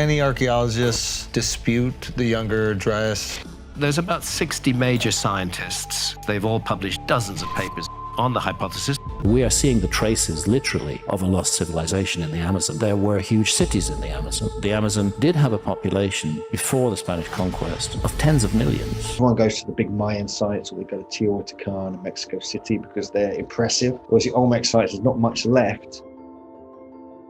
any archaeologists dispute the Younger Dryas? There's about 60 major scientists. They've all published dozens of papers on the hypothesis. We are seeing the traces, literally, of a lost civilization in the Amazon. There were huge cities in the Amazon. The Amazon did have a population before the Spanish conquest of tens of millions. Everyone goes to the big Mayan sites, or they go to Teotihuacan and Mexico City because they're impressive. Whereas the Olmec sites, there's not much left.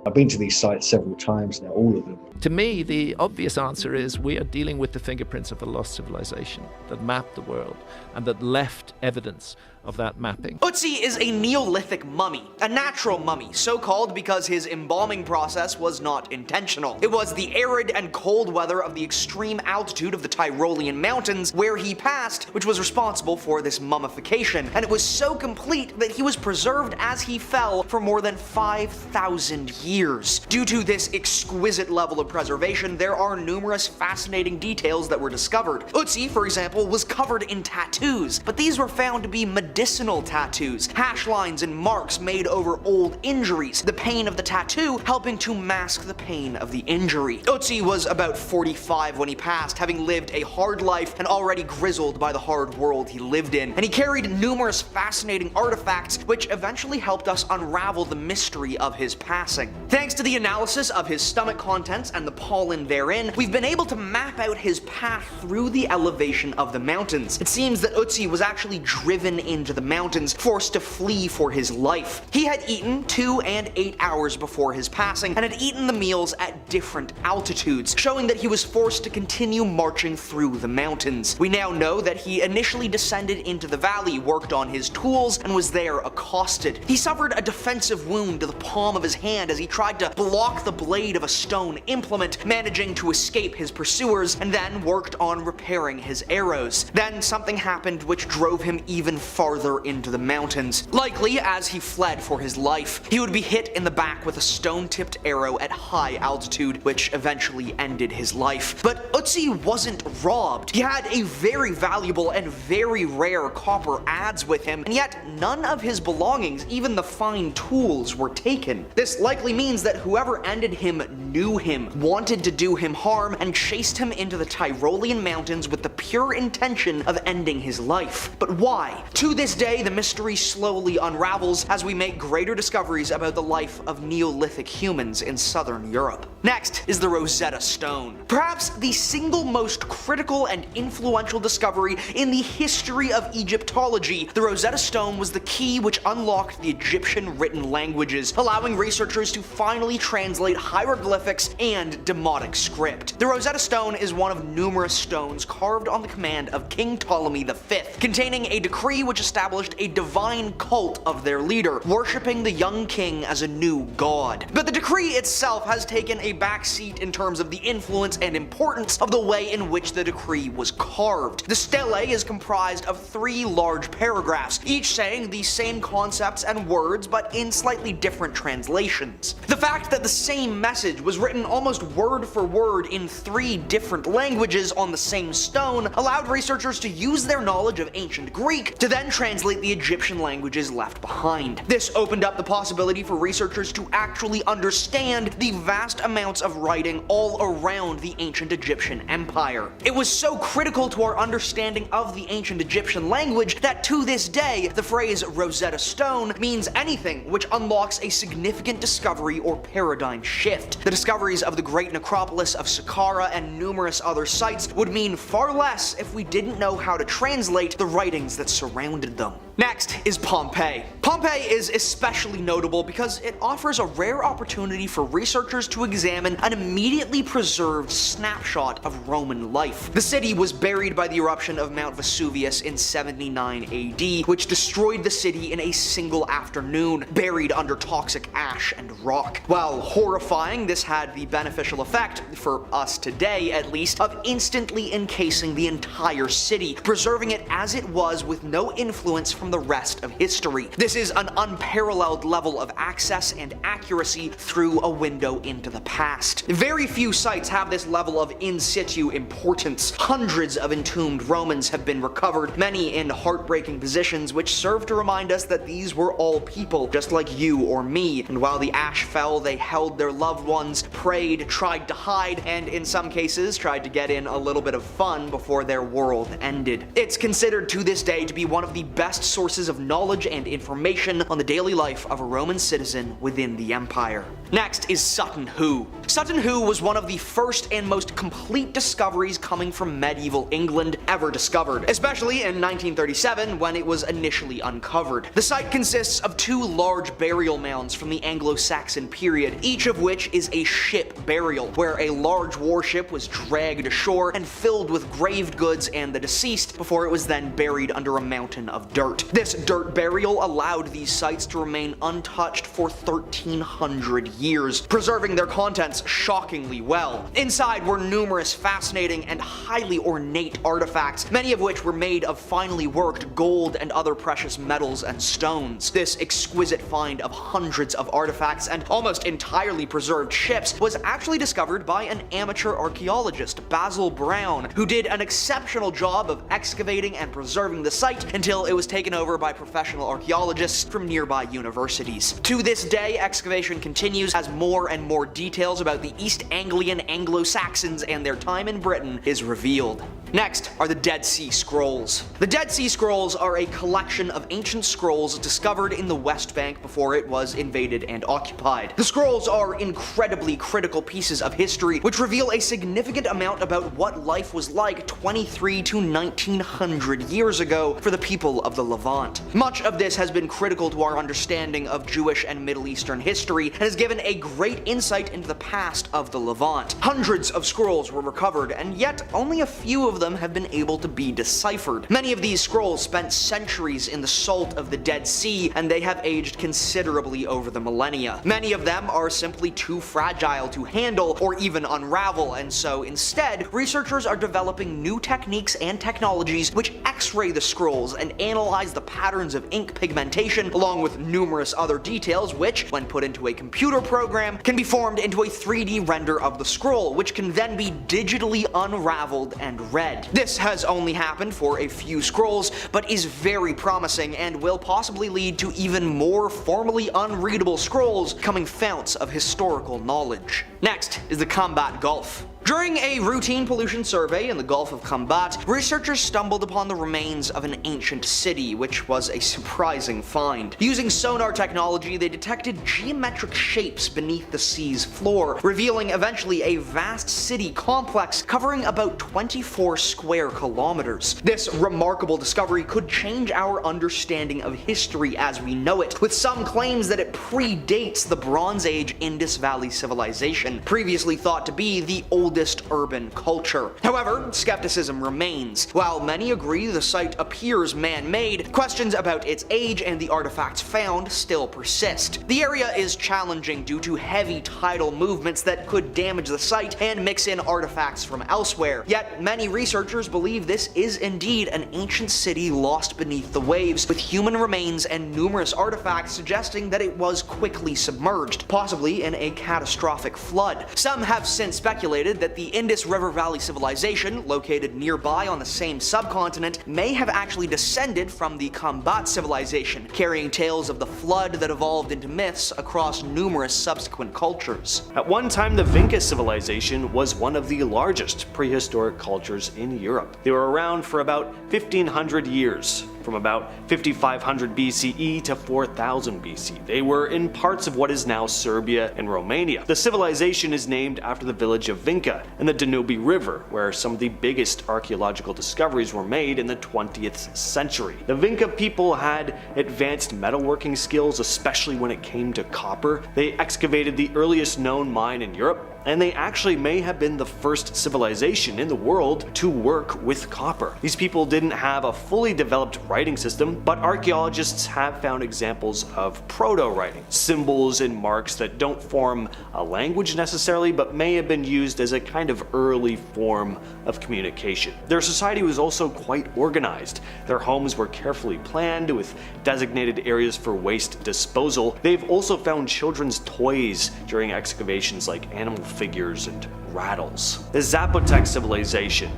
I've been to these sites several times now, all of them. To me, the obvious answer is we are dealing with the fingerprints of a lost civilization that mapped the world and that left evidence of that mapping. Otzi is a Neolithic mummy, a natural mummy, so called because his embalming process was not intentional. It was the arid and cold weather of the extreme altitude of the Tyrolean mountains where he passed which was responsible for this mummification, and it was so complete that he was preserved as he fell for more than 5,000 years. Due to this exquisite level of preservation, there are numerous fascinating details that were discovered. Otzi, for example, was covered in tattoos, but these were found to be medicinal tattoos, hash lines and marks made over old injuries, the pain of the tattoo helping to mask the pain of the injury. Otzi was about 45 when he passed, having lived a hard life and already grizzled by the hard world he lived in, and he carried numerous fascinating artifacts which eventually helped us unravel the mystery of his passing. Thanks to the analysis of his stomach contents and the pollen therein, we've been able to map out his path through the elevation of the mountains. It seems that Otzi was actually driven into the mountains, forced to flee for his life. He had eaten 2 and 8 hours before his passing, and had eaten the meals at different altitudes, showing that he was forced to continue marching through the mountains. We now know that he initially descended into the valley, worked on his tools, and was there accosted. He suffered a defensive wound to the palm of his hand as he tried to block the blade of a stone implement, managing to escape his pursuers, and then worked on repairing his arrows. Then something happened which drove him even farther into the mountains. Likely as he fled for his life, he would be hit in the back with a stone-tipped arrow at high altitude, which eventually ended his life. But Otzi wasn't robbed. He had a very valuable and very rare copper adze with him, and yet none of his belongings, even the fine tools, were taken. This likely means that whoever ended him knew him, wanted to do him harm, and chased him into the Tyrolean mountains with the pure intention of ending his life. But why? To this day, the mystery slowly unravels as we make greater discoveries about the life of Neolithic humans in southern Europe. Next is the Rosetta Stone. Perhaps the single most critical and influential discovery in the history of Egyptology, the Rosetta Stone was the key which unlocked the Egyptian written languages, allowing researchers to finally translate hieroglyphics and Demotic script. The Rosetta Stone is one of numerous stones carved on the command of King Ptolemy V, containing a decree which established a divine cult of their leader, worshipping the young king as a new god. But the decree itself has taken a backseat in terms of the influence and importance of the way in which the decree was carved. The stele is comprised of 3 large paragraphs, each saying the same concepts and words but in slightly different translations. The fact that the same message was written almost word for word in 3 different languages on the same stone allowed researchers to use their knowledge of ancient Greek to then translate the Egyptian languages left behind. This opened up the possibility for researchers to actually understand the vast amounts of writing all around the ancient Egyptian empire. It was so critical to our understanding of the ancient Egyptian language that to this day, the phrase Rosetta Stone means anything which unlocks a significant discovery or paradigm shift. The discoveries of the great necropolis of Saqqara and numerous other sites would mean far less if we didn't know how to translate the writings that surrounded them. Next is Pompeii. Pompeii is especially notable because it offers a rare opportunity for researchers to examine an immediately preserved snapshot of Roman life. The city was buried by the eruption of Mount Vesuvius in 79 AD, which destroyed the city in a single afternoon, buried under toxic ash and rock. While horrifying, this had the beneficial effect, for us today at least, of instantly encasing the entire city, preserving it as it was with no influence from the rest of history. This is an unparalleled level of access and accuracy through a window into the past. Very few sites have this level of in situ importance. Hundreds of entombed Romans have been recovered, many in heartbreaking positions which serve to remind us that these were all people, just like you or me, and while the ash fell, they held their loved ones, prayed, tried to hide, and in some cases tried to get in a little bit of fun before their world ended. It's considered to this day to be one of the best sources of knowledge and information on the daily life of a Roman citizen within the empire. Next is Sutton Hoo. Sutton Hoo was one of the first and most complete discoveries coming from medieval England ever discovered, especially in 1937 when it was initially uncovered. The site consists of two large burial mounds from the Anglo-Saxon period, each of which is a ship burial, where a large warship was dragged ashore and filled with graved goods and the deceased before it was then buried under a mountain of dirt. This dirt burial allowed these sites to remain untouched for 1,300 years, preserving their contents shockingly well. Inside were numerous fascinating and highly ornate artifacts, many of which were made of finely worked gold and other precious metals and stones. This exquisite find of hundreds of artifacts and almost entirely preserved ships was actually discovered by an amateur archaeologist, Basil Brown, who did an exceptional job of excavating and preserving the site until it was taken over by professional archaeologists from nearby universities. To this day, excavation continues as more and more details about the East Anglian Anglo-Saxons and their time in Britain is revealed. Next are the Dead Sea Scrolls. The Dead Sea Scrolls are a collection of ancient scrolls discovered in the West Bank before it was invaded and occupied. The scrolls are incredibly critical pieces of history which reveal a significant amount about what life was like 23 to 1900 years ago for the people of the Levant. Much of this has been critical to our understanding of Jewish and Middle Eastern history and has given a great insight into the past of the Levant. Hundreds of scrolls were recovered, and yet only a few of them have been able to be deciphered. Many of these scrolls spent centuries in the salt of the Dead Sea, and they have aged considerably over the millennia. Many of them are simply too fragile to handle or even unravel, and so instead, researchers are developing new techniques and technologies which X-ray the scrolls and analyze the patterns of ink pigmentation along with numerous other details which, when put into a computer program, can be formed into a 3D render of the scroll, which can then be digitally unraveled and read. This has only happened for a few scrolls, but is very promising and will possibly lead to even more formally unreadable scrolls becoming founts of historical knowledge. Next is the Khambhat Gulf. During a routine pollution survey in the Gulf of Khambhat, researchers stumbled upon the remains of an ancient city, which was a surprising find. Using sonar technology, they detected geometric shapes beneath the sea's floor, revealing eventually a vast city complex covering about 24 square kilometers. This remarkable discovery could change our understanding of history as we know it, with some claims that it predates the Bronze Age Indus Valley civilization, previously thought to be the oldest urban culture. However, skepticism remains. While many agree the site appears man-made, questions about its age and the artifacts found still persist. The area is challenging due to heavy tidal movements that could damage the site and mix in artifacts from elsewhere. Yet, many researchers believe this is indeed an ancient city lost beneath the waves, with human remains and numerous artifacts suggesting that it was quickly submerged, possibly in a catastrophic flood. Some have since speculated that the Indus River Valley civilization, located nearby on the same subcontinent, may have actually descended from the Khambhat civilization, carrying tales of the flood that evolved into myths across numerous subsequent cultures. At one time, the Vinca civilization was one of the largest prehistoric cultures in Europe. They were around for about 1,500 years. From about 5500 BCE to 4000 BC. They were in parts of what is now Serbia and Romania. The civilization is named after the village of Vinca and the Danube River, where some of the biggest archaeological discoveries were made in the 20th century. The Vinca people had advanced metalworking skills, especially when it came to copper. They excavated the earliest known mine in Europe, and they actually may have been the first civilization in the world to work with copper. These people didn't have a fully developed writing system, but archaeologists have found examples of proto-writing, symbols and marks that don't form a language necessarily, but may have been used as a kind of early form of communication. Their society was also quite organized. Their homes were carefully planned with designated areas for waste disposal. They've also found children's toys during excavations like animal figures and rattles. The Zapotec civilization,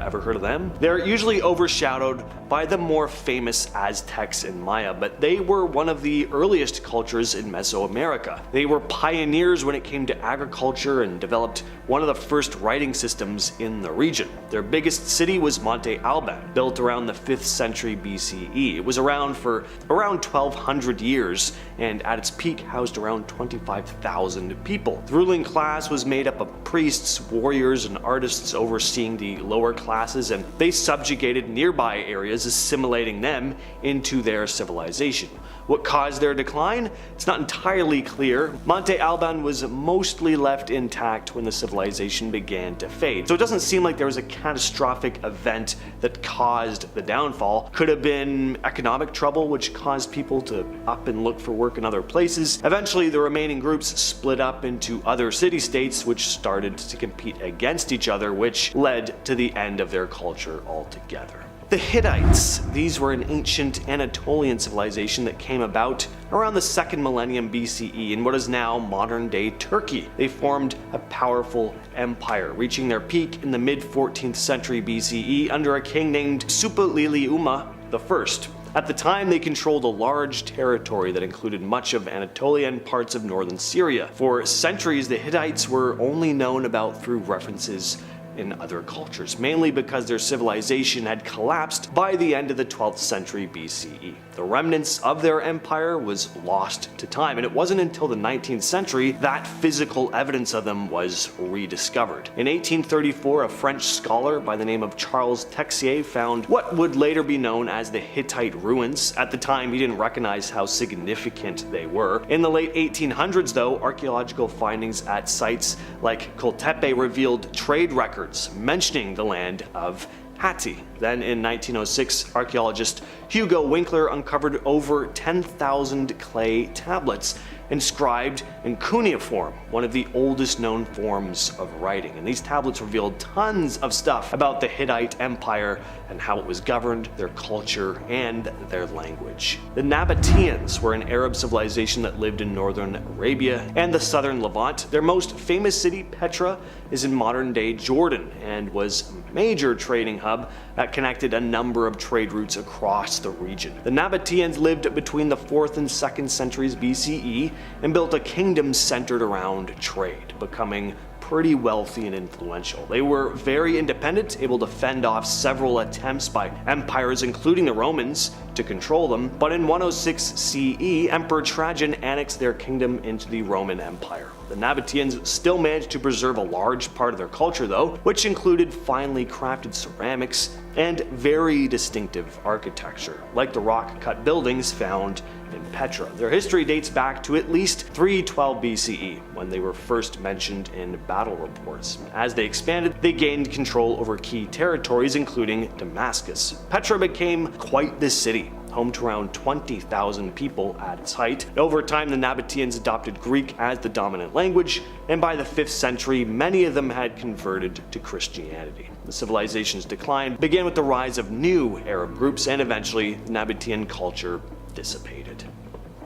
ever heard of them? They're usually overshadowed by the more famous Aztecs and Maya, but they were one of the earliest cultures in Mesoamerica. They were pioneers when it came to agriculture and developed one of the first writing systems in the region. Their biggest city was Monte Alban, built around the 5th century BCE. It was around for around 1200 years and at its peak housed around 25,000 people. The ruling class was made up of priests, warriors, and artists overseeing the lower classes, and they subjugated nearby areas, assimilating them into their civilization. What caused their decline? It's not entirely clear. Monte Alban was mostly left intact when the civilization began to fade, so it doesn't seem like there was a catastrophic event that caused the downfall. Could have been economic trouble, which caused people to up and look for work in other places. Eventually, the remaining groups split up into other city-states, which started to compete against each other, which led to the end of their culture altogether. The Hittites. These were an ancient Anatolian civilization that came about around the 2nd millennium BCE in what is now modern-day Turkey. They formed a powerful empire, reaching their peak in the mid-14th century BCE under a king named Suppiluliuma I. At the time, they controlled a large territory that included much of Anatolia and parts of northern Syria. For centuries, the Hittites were only known about through references in other cultures, mainly because their civilization had collapsed by the end of the 12th century BCE. The remnants of their empire was lost to time, and it wasn't until the 19th century that physical evidence of them was rediscovered. In 1834, a French scholar by the name of Charles Texier found what would later be known as the Hittite ruins. At the time, he didn't recognize how significant they were. In the late 1800s, though, archaeological findings at sites like Tepe revealed trade records mentioning the land of Hatti. Then in 1906, archaeologist Hugo Winkler uncovered over 10,000 clay tablets inscribed in cuneiform, one of the oldest known forms of writing. And these tablets revealed tons of stuff about the Hittite Empire and how it was governed, their culture, and their language. The Nabataeans were an Arab civilization that lived in northern Arabia and the southern Levant. Their most famous city, Petra, is in modern-day Jordan and was a major trading hub that connected a number of trade routes across the region. The Nabataeans lived between the 4th and 2nd centuries BCE and built a kingdom centered around trade, becoming pretty wealthy and influential. They were very independent, able to fend off several attempts by empires including the Romans to control them, but in 106 CE, Emperor Trajan annexed their kingdom into the Roman Empire. The Nabataeans still managed to preserve a large part of their culture though, which included finely crafted ceramics and very distinctive architecture, like the rock-cut buildings found in Petra. Their history dates back to at least 312 BCE, when they were first mentioned in battle reports. As they expanded, they gained control over key territories, including Damascus. Petra became quite the city, home to around 20,000 people at its height. Over time, the Nabataeans adopted Greek as the dominant language, and by the 5th century, many of them had converted to Christianity. The civilization's decline began with the rise of new Arab groups, and eventually, the Nabataean culture dissipated.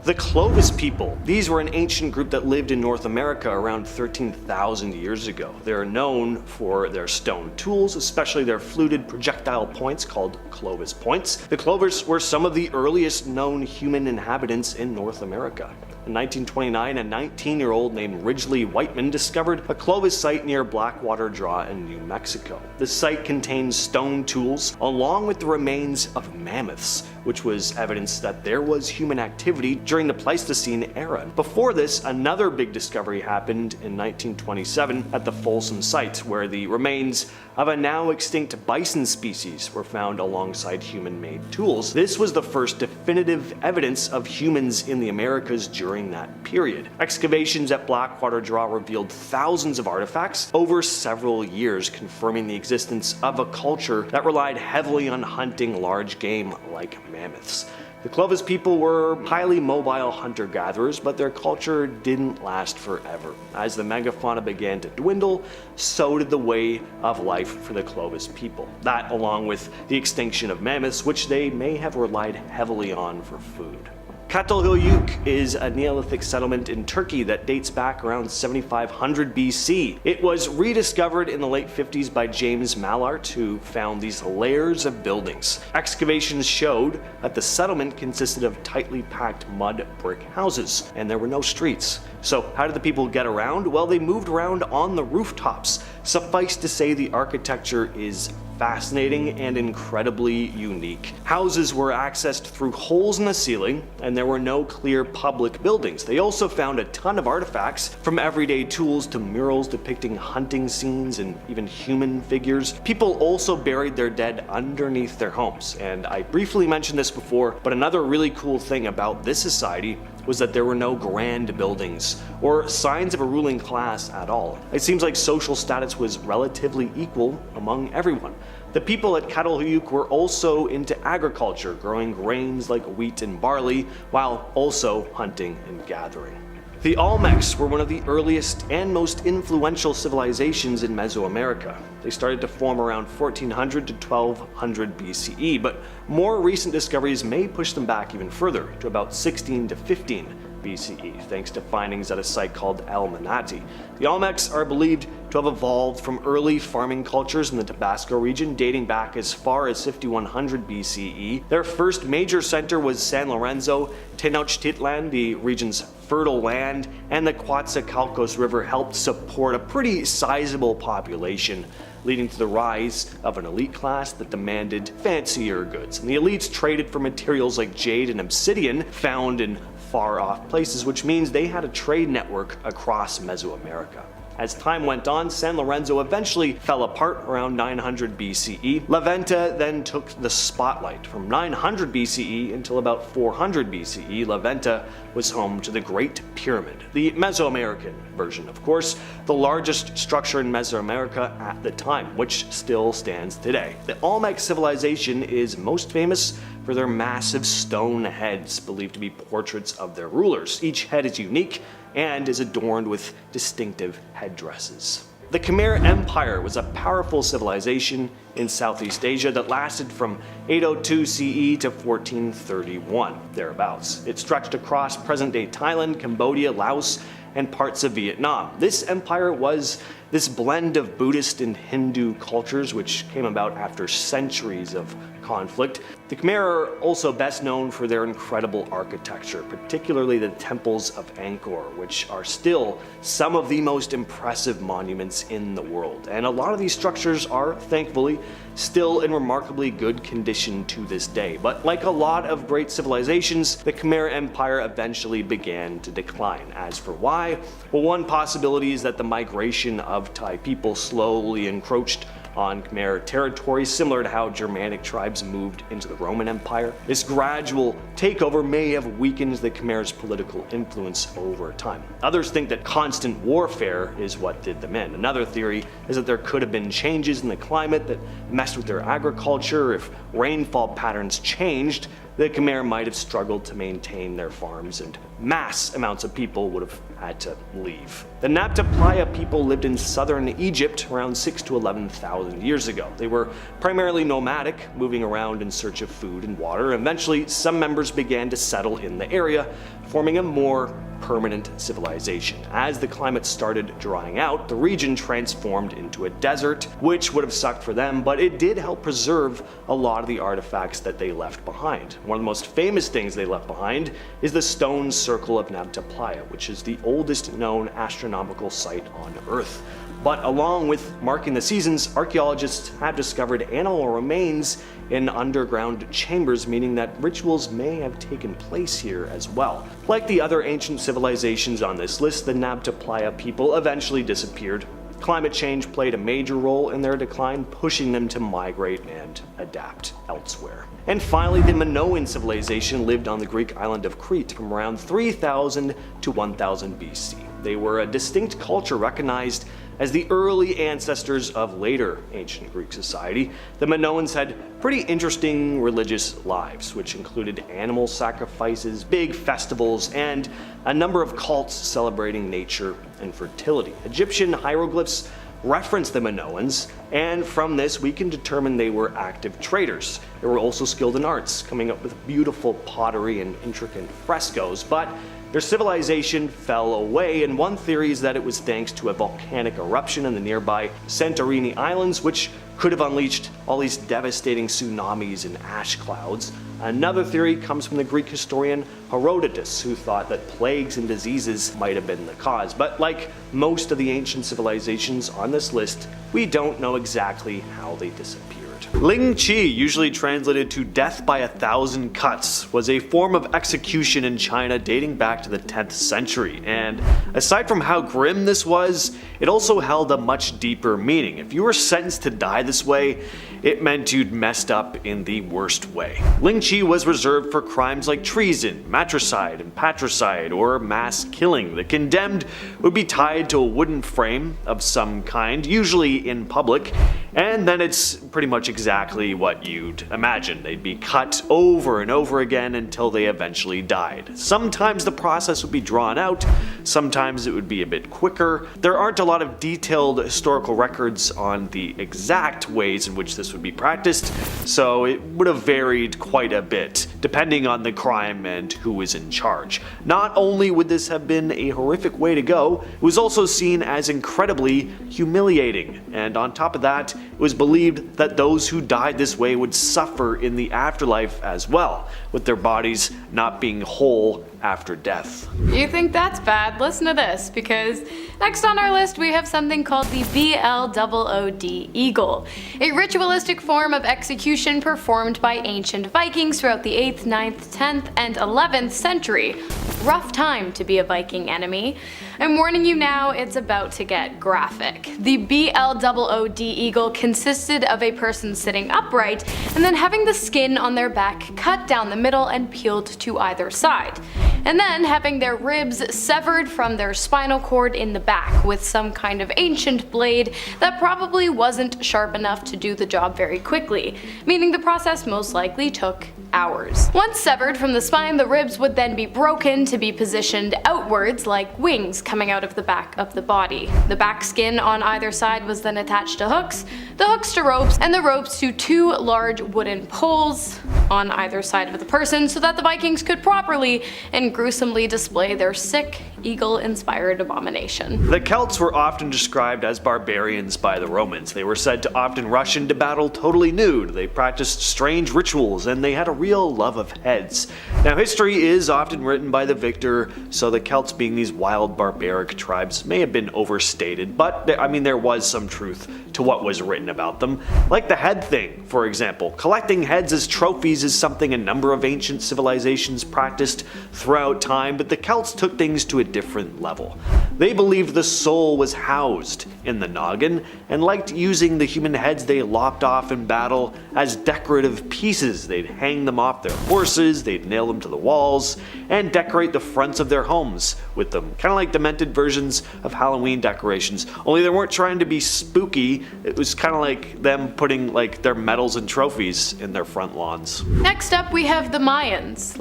The Clovis people. These were an ancient group that lived in North America around 13,000 years ago. They're known for their stone tools, especially their fluted projectile points called Clovis points. The Clovers were some of the earliest known human inhabitants in North America. In 1929, a 19-year-old named Ridgely Whiteman discovered a Clovis site near Blackwater Draw in New Mexico. The site contains stone tools along with the remains of mammoths, which was evidence that there was human activity during the Pleistocene era. Before this, another big discovery happened in 1927 at the Folsom site, where the remains of a now extinct bison species were found alongside human-made tools. This was the first definitive evidence of humans in the Americas during that period. Excavations at Blackwater Draw revealed thousands of artifacts over several years, confirming the existence of a culture that relied heavily on hunting large game like mammoths. The Clovis people were highly mobile hunter-gatherers, but their culture didn't last forever. As the megafauna began to dwindle, so did the way of life for the Clovis people. That, along with the extinction of mammoths, which they may have relied heavily on for food. Çatalhöyük is a Neolithic settlement in Turkey that dates back around 7500 BC. It was rediscovered in the late 50s by James Mallart, who found these layers of buildings. Excavations showed that the settlement consisted of tightly packed mud brick houses, and there were no streets. So how did the people get around? Well, they moved around on the rooftops. Suffice to say, the architecture is fascinating and incredibly unique. Houses were accessed through holes in the ceiling, and there were no clear public buildings. They also found a ton of artifacts, from everyday tools to murals depicting hunting scenes and even human figures. People also buried their dead underneath their homes, and I briefly mentioned this before, but another really cool thing about this society was that there were no grand buildings or signs of a ruling class at all. It seems like social status was relatively equal among everyone. The people at Çatalhöyük were also into agriculture, growing grains like wheat and barley, while also hunting and gathering. The Olmecs were one of the earliest and most influential civilizations in Mesoamerica. They started to form around 1400 to 1200 BCE, but more recent discoveries may push them back even further, to about 16 to 15 BCE, thanks to findings at a site called El Manati. The Olmecs are believed to have evolved from early farming cultures in the Tabasco region dating back as far as 5100 BCE. Their first major center was San Lorenzo. Tenochtitlan, the region's fertile land, and the Coatzacoalcos River helped support a pretty sizable population, leading to the rise of an elite class that demanded fancier goods. And the elites traded for materials like jade and obsidian found in far-off places, which means they had a trade network across Mesoamerica. As time went on, San Lorenzo eventually fell apart around 900 BCE. La Venta then took the spotlight. From 900 BCE until about 400 BCE, La Venta was home to the Great Pyramid, the Mesoamerican version, of course, the largest structure in Mesoamerica at the time, which still stands today. The Olmec civilization is most famous for their massive stone heads, believed to be portraits of their rulers. Each head is unique and is adorned with distinctive headdresses. The Khmer Empire was a powerful civilization in Southeast Asia that lasted from 802 CE to 1431, thereabouts. It stretched across present-day Thailand, Cambodia, Laos, and parts of Vietnam. This empire was this blend of Buddhist and Hindu cultures, which came about after centuries of conflict. The Khmer are also best known for their incredible architecture, particularly the temples of Angkor, which are still some of the most impressive monuments in the world. And a lot of these structures are, thankfully, still in remarkably good condition to this day. But like a lot of great civilizations, the Khmer Empire eventually began to decline. As for why? Well, one possibility is that the migration of Thai people slowly encroached on Khmer territory, similar to how Germanic tribes moved into the Roman Empire. This gradual takeover may have weakened the Khmer's political influence over time. Others think that constant warfare is what did them in. Another theory is that there could have been changes in the climate that messed with their agriculture. If rainfall patterns changed, the Khmer might have struggled to maintain their farms, and mass amounts of people would have had to leave. The Nabta Playa people lived in southern Egypt around 6,000 to 11,000 years ago. They were primarily nomadic, moving around in search of food and water. Eventually, some members began to settle in the area, forming a more permanent civilization. As the climate started drying out, the region transformed into a desert, which would have sucked for them, but it did help preserve a lot of the artifacts that they left behind. One of the most famous things they left behind is the stone circle of Nabta Playa, which is the oldest known astronomical site on Earth. But along with marking the seasons, archaeologists have discovered animal remains in underground chambers, meaning that rituals may have taken place here as well. Like the other ancient civilizations on this list, the Nabta Playa people eventually disappeared. Climate change played a major role in their decline, pushing them to migrate and adapt elsewhere. And finally, the Minoan civilization lived on the Greek island of Crete from around 3000 to 1000 BC. They were a distinct culture recognized as the early ancestors of later ancient Greek society. The Minoans had pretty interesting religious lives, which included animal sacrifices, big festivals, and a number of cults celebrating nature and fertility. Egyptian hieroglyphs reference the Minoans, and from this we can determine they were active traders. They were also skilled in arts, coming up with beautiful pottery and intricate frescoes, but their civilization fell away, and one theory is that it was thanks to a volcanic eruption in the nearby Santorini Islands, which could have unleashed all these devastating tsunamis and ash clouds. Another theory comes from the Greek historian Herodotus, who thought that plagues and diseases might have been the cause. But like most of the ancient civilizations on this list, we don't know exactly how they disappeared. Ling Chi, usually translated to death by 1,000 cuts, was a form of execution in China dating back to the 10th century, and aside from how grim this was, it also held a much deeper meaning. If you were sentenced to die this way, it meant you'd messed up in the worst way. Ling Chi was reserved for crimes like treason, matricide, and patricide, or mass killing. The condemned would be tied to a wooden frame of some kind, usually in public, and then it's pretty much exactly what you'd imagine. They'd be cut over and over again until they eventually died. Sometimes the process would be drawn out, sometimes it would be a bit quicker. There aren't a lot of detailed historical records on the exact ways in which this would be practiced, so it would have varied quite a bit, depending on the crime and who was in charge. Not only would this have been a horrific way to go, it was also seen as incredibly humiliating, and on top of that, it was believed that those who died this way would suffer in the afterlife as well, with their bodies not being whole after death. You think that's bad? Listen to this, because next on our list we have something called the BLOOD Eagle, a ritualistic form of execution performed by ancient Vikings throughout the 8th, 9th, 10th, and 11th century. Rough time to be a Viking enemy. I'm warning you now, it's about to get graphic. The BLOOD Eagle consisted of a person sitting upright and then having the skin on their back cut down the middle and peeled to either side, and then having their ribs severed from their spinal cord in the back with some kind of ancient blade that probably wasn't sharp enough to do the job very quickly, meaning the process most likely took hours. Once severed from the spine, the ribs would then be broken to be positioned outwards like wings coming out of the back of the body. The back skin on either side was then attached to hooks, the hooks to ropes, and the ropes to 2 large wooden poles on either side of the person so that the Vikings could properly and gruesomely display their sick, eagle-inspired abomination. The Celts were often described as barbarians by the Romans. They were said to often rush into battle totally nude, they practiced strange rituals, and they had a real love of heads. Now, history is often written by the victor, so the Celts being these wild barbaric tribes may have been overstated, but there was some truth to what was written about them. Like the head thing, for example. Collecting heads as trophies is something a number of ancient civilizations practiced throughout time, but the Celts took things to a different level. They believed the soul was housed in the noggin, and liked using the human heads they lopped off in battle as decorative pieces. They'd hang them off their horses, they'd nail them to the walls, and decorate the fronts of their homes with them. Kind of like demented versions of Halloween decorations, only they weren't trying to be spooky. It was kind of like them putting their medals and trophies in their front lawns. Next up we have the Mayans.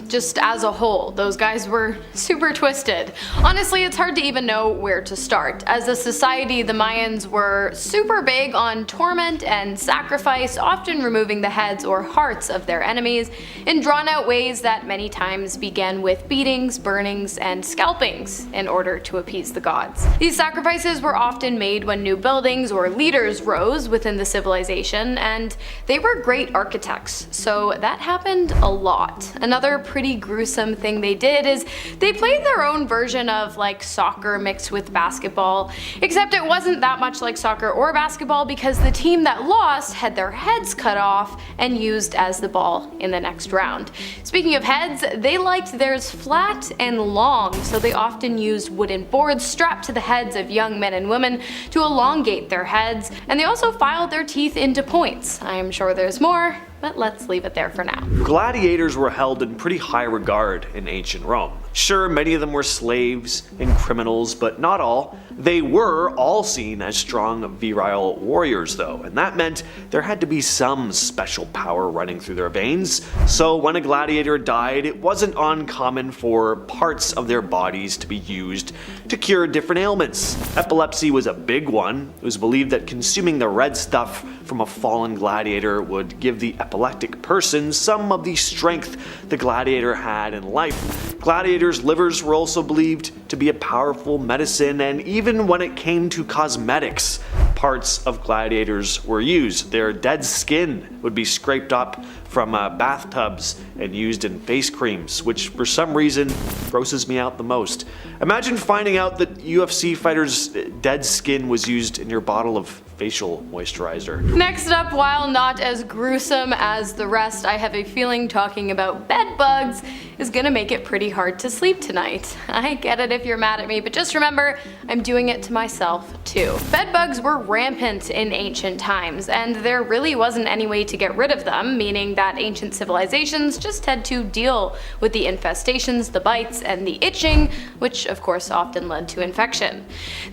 Just as a whole, those guys were super twisted. Honestly, it's hard to even know where to start. As a society, the Mayans were super big on torment and sacrifice, often removing the heads or hearts of their enemies in drawn out ways that many times began with beatings, burnings, and scalpings in order to appease the gods. These sacrifices were often made when new buildings or leaders rose within the civilization, and they were great architects, so that happened a lot. Another pretty gruesome thing they did is they played their own version of soccer mixed with basketball, except it wasn't that much like soccer or basketball because the team that lost had their heads cut off and used as the ball in the next round. Speaking of heads, they liked theirs flat and long, so they often used wooden boards strapped to the heads of young men and women to elongate their heads, and they also filed their teeth into points. I'm sure there's more, but let's leave it there for now. Gladiators were held in pretty high regard in ancient Rome. Sure, many of them were slaves and criminals, but not all. They were all seen as strong, virile warriors though, and that meant there had to be some special power running through their veins. So when a gladiator died, it wasn't uncommon for parts of their bodies to be used to cure different ailments. Epilepsy was a big one. It was believed that consuming the red stuff from a fallen gladiator would give the epileptic person some of the strength the gladiator had in life. Gladiators' livers were also believed to be a powerful medicine, and even when it came to cosmetics, parts of gladiators were used. Their dead skin would be scraped up from bathtubs and used in face creams, which for some reason grosses me out the most. Imagine finding out that UFC fighters' dead skin was used in your bottle of facial moisturizer. Next up, while not as gruesome as the rest, I have a feeling talking about bed bugs is gonna make it pretty hard to sleep tonight. I get it if you're mad at me, but just remember, I'm doing it to myself too. Bed bugs were rampant in ancient times, and there really wasn't any way to get rid of them, meaning that ancient civilizations just had to deal with the infestations, the bites, and the itching, which of course often led to infection.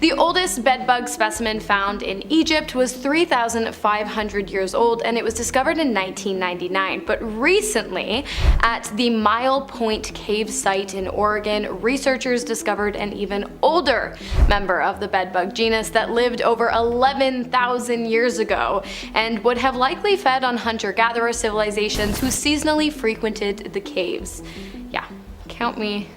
The oldest bedbug specimen found in Egypt was 3,500 years old, and it was discovered in 1999. But recently, at the Mile Point Cave site in Oregon, researchers discovered an even older member of the bedbug genus that lived over 11,000 years ago and would have likely fed on hunter-gatherer civilizations who seasonally frequented the caves. Yeah, count me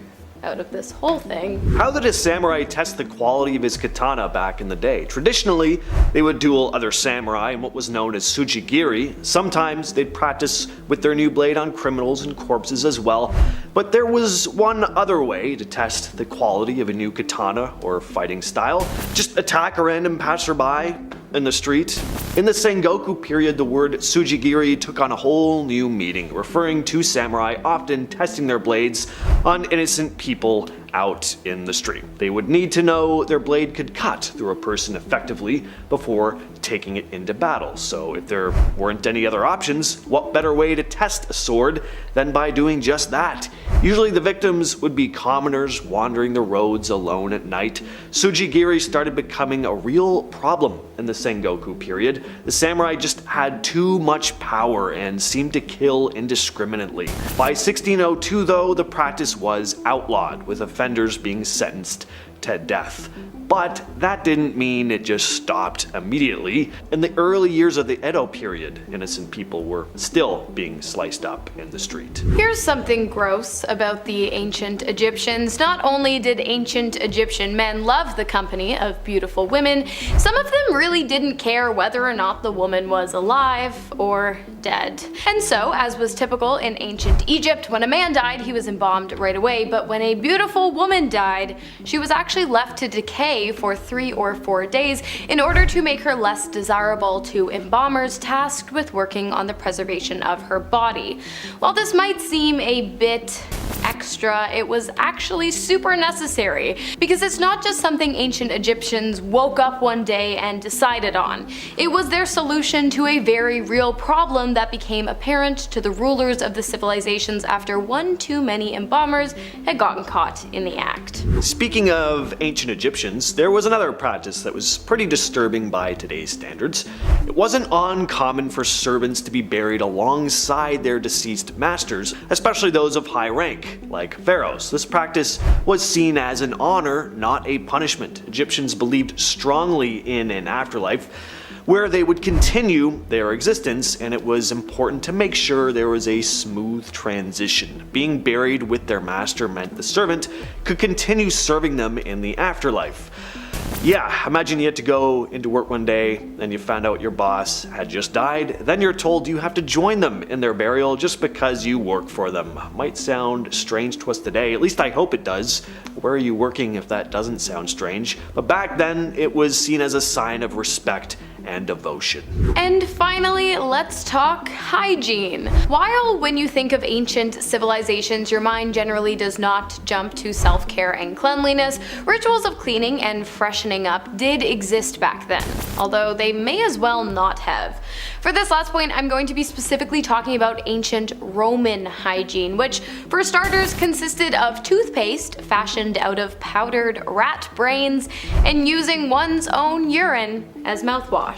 out of this whole thing. How did a samurai test the quality of his katana back in the day? Traditionally, they would duel other samurai in what was known as sujigiri. Sometimes they'd practice with their new blade on criminals and corpses as well. But there was one other way to test the quality of a new katana or fighting style. Just attack a random passerby in the street. In the Sengoku period, the word sujigiri took on a whole new meaning, referring to samurai often testing their blades on innocent people out in the street. They would need to know their blade could cut through a person effectively before taking it into battle. So if there weren't any other options, what better way to test a sword than by doing just that? Usually the victims would be commoners wandering the roads alone at night. Sujigiri started becoming a real problem in the Sengoku period. The samurai just had too much power and seemed to kill indiscriminately. By 1602 though, the practice was outlawed, with offenders being sentenced to death. But that didn't mean it just stopped immediately. In the early years of the Edo period, innocent people were still being sliced up in the street. Here's something gross about the ancient Egyptians. Not only did ancient Egyptian men love the company of beautiful women, some of them really didn't care whether or not the woman was alive or dead. And so, as was typical in ancient Egypt, when a man died, he was embalmed right away, but when a beautiful woman died, she was actually left to decay for 3 or 4 days in order to make her less desirable to embalmers tasked with working on the preservation of her body. While this might seem a bit extra, it was actually super necessary, because it's not just something ancient Egyptians woke up one day and decided on. It was their solution to a very real problem that became apparent to the rulers of the civilizations after one too many embalmers had gotten caught in the act. Speaking of ancient Egyptians, there was another practice that was pretty disturbing by today's standards. It wasn't uncommon for servants to be buried alongside their deceased masters, especially those of high rank, like pharaohs. This practice was seen as an honor, not a punishment. Egyptians believed strongly in an afterlife where they would continue their existence, and it was important to make sure there was a smooth transition. Being buried with their master meant the servant could continue serving them in the afterlife. Yeah, imagine you had to go into work one day and you found out your boss had just died. Then you're told you have to join them in their burial just because you work for them. Might sound strange to us today, at least I hope it does. Where are you working if that doesn't sound strange? But back then, it was seen as a sign of respect and devotion. And finally, let's talk hygiene. While when you think of ancient civilizations, your mind generally does not jump to self-care and cleanliness, rituals of cleaning and freshening up did exist back then, although they may as well not have. For this last point, I'm going to be specifically talking about ancient Roman hygiene, which, for starters, consisted of toothpaste fashioned out of powdered rat brains and using one's own urine as mouthwash.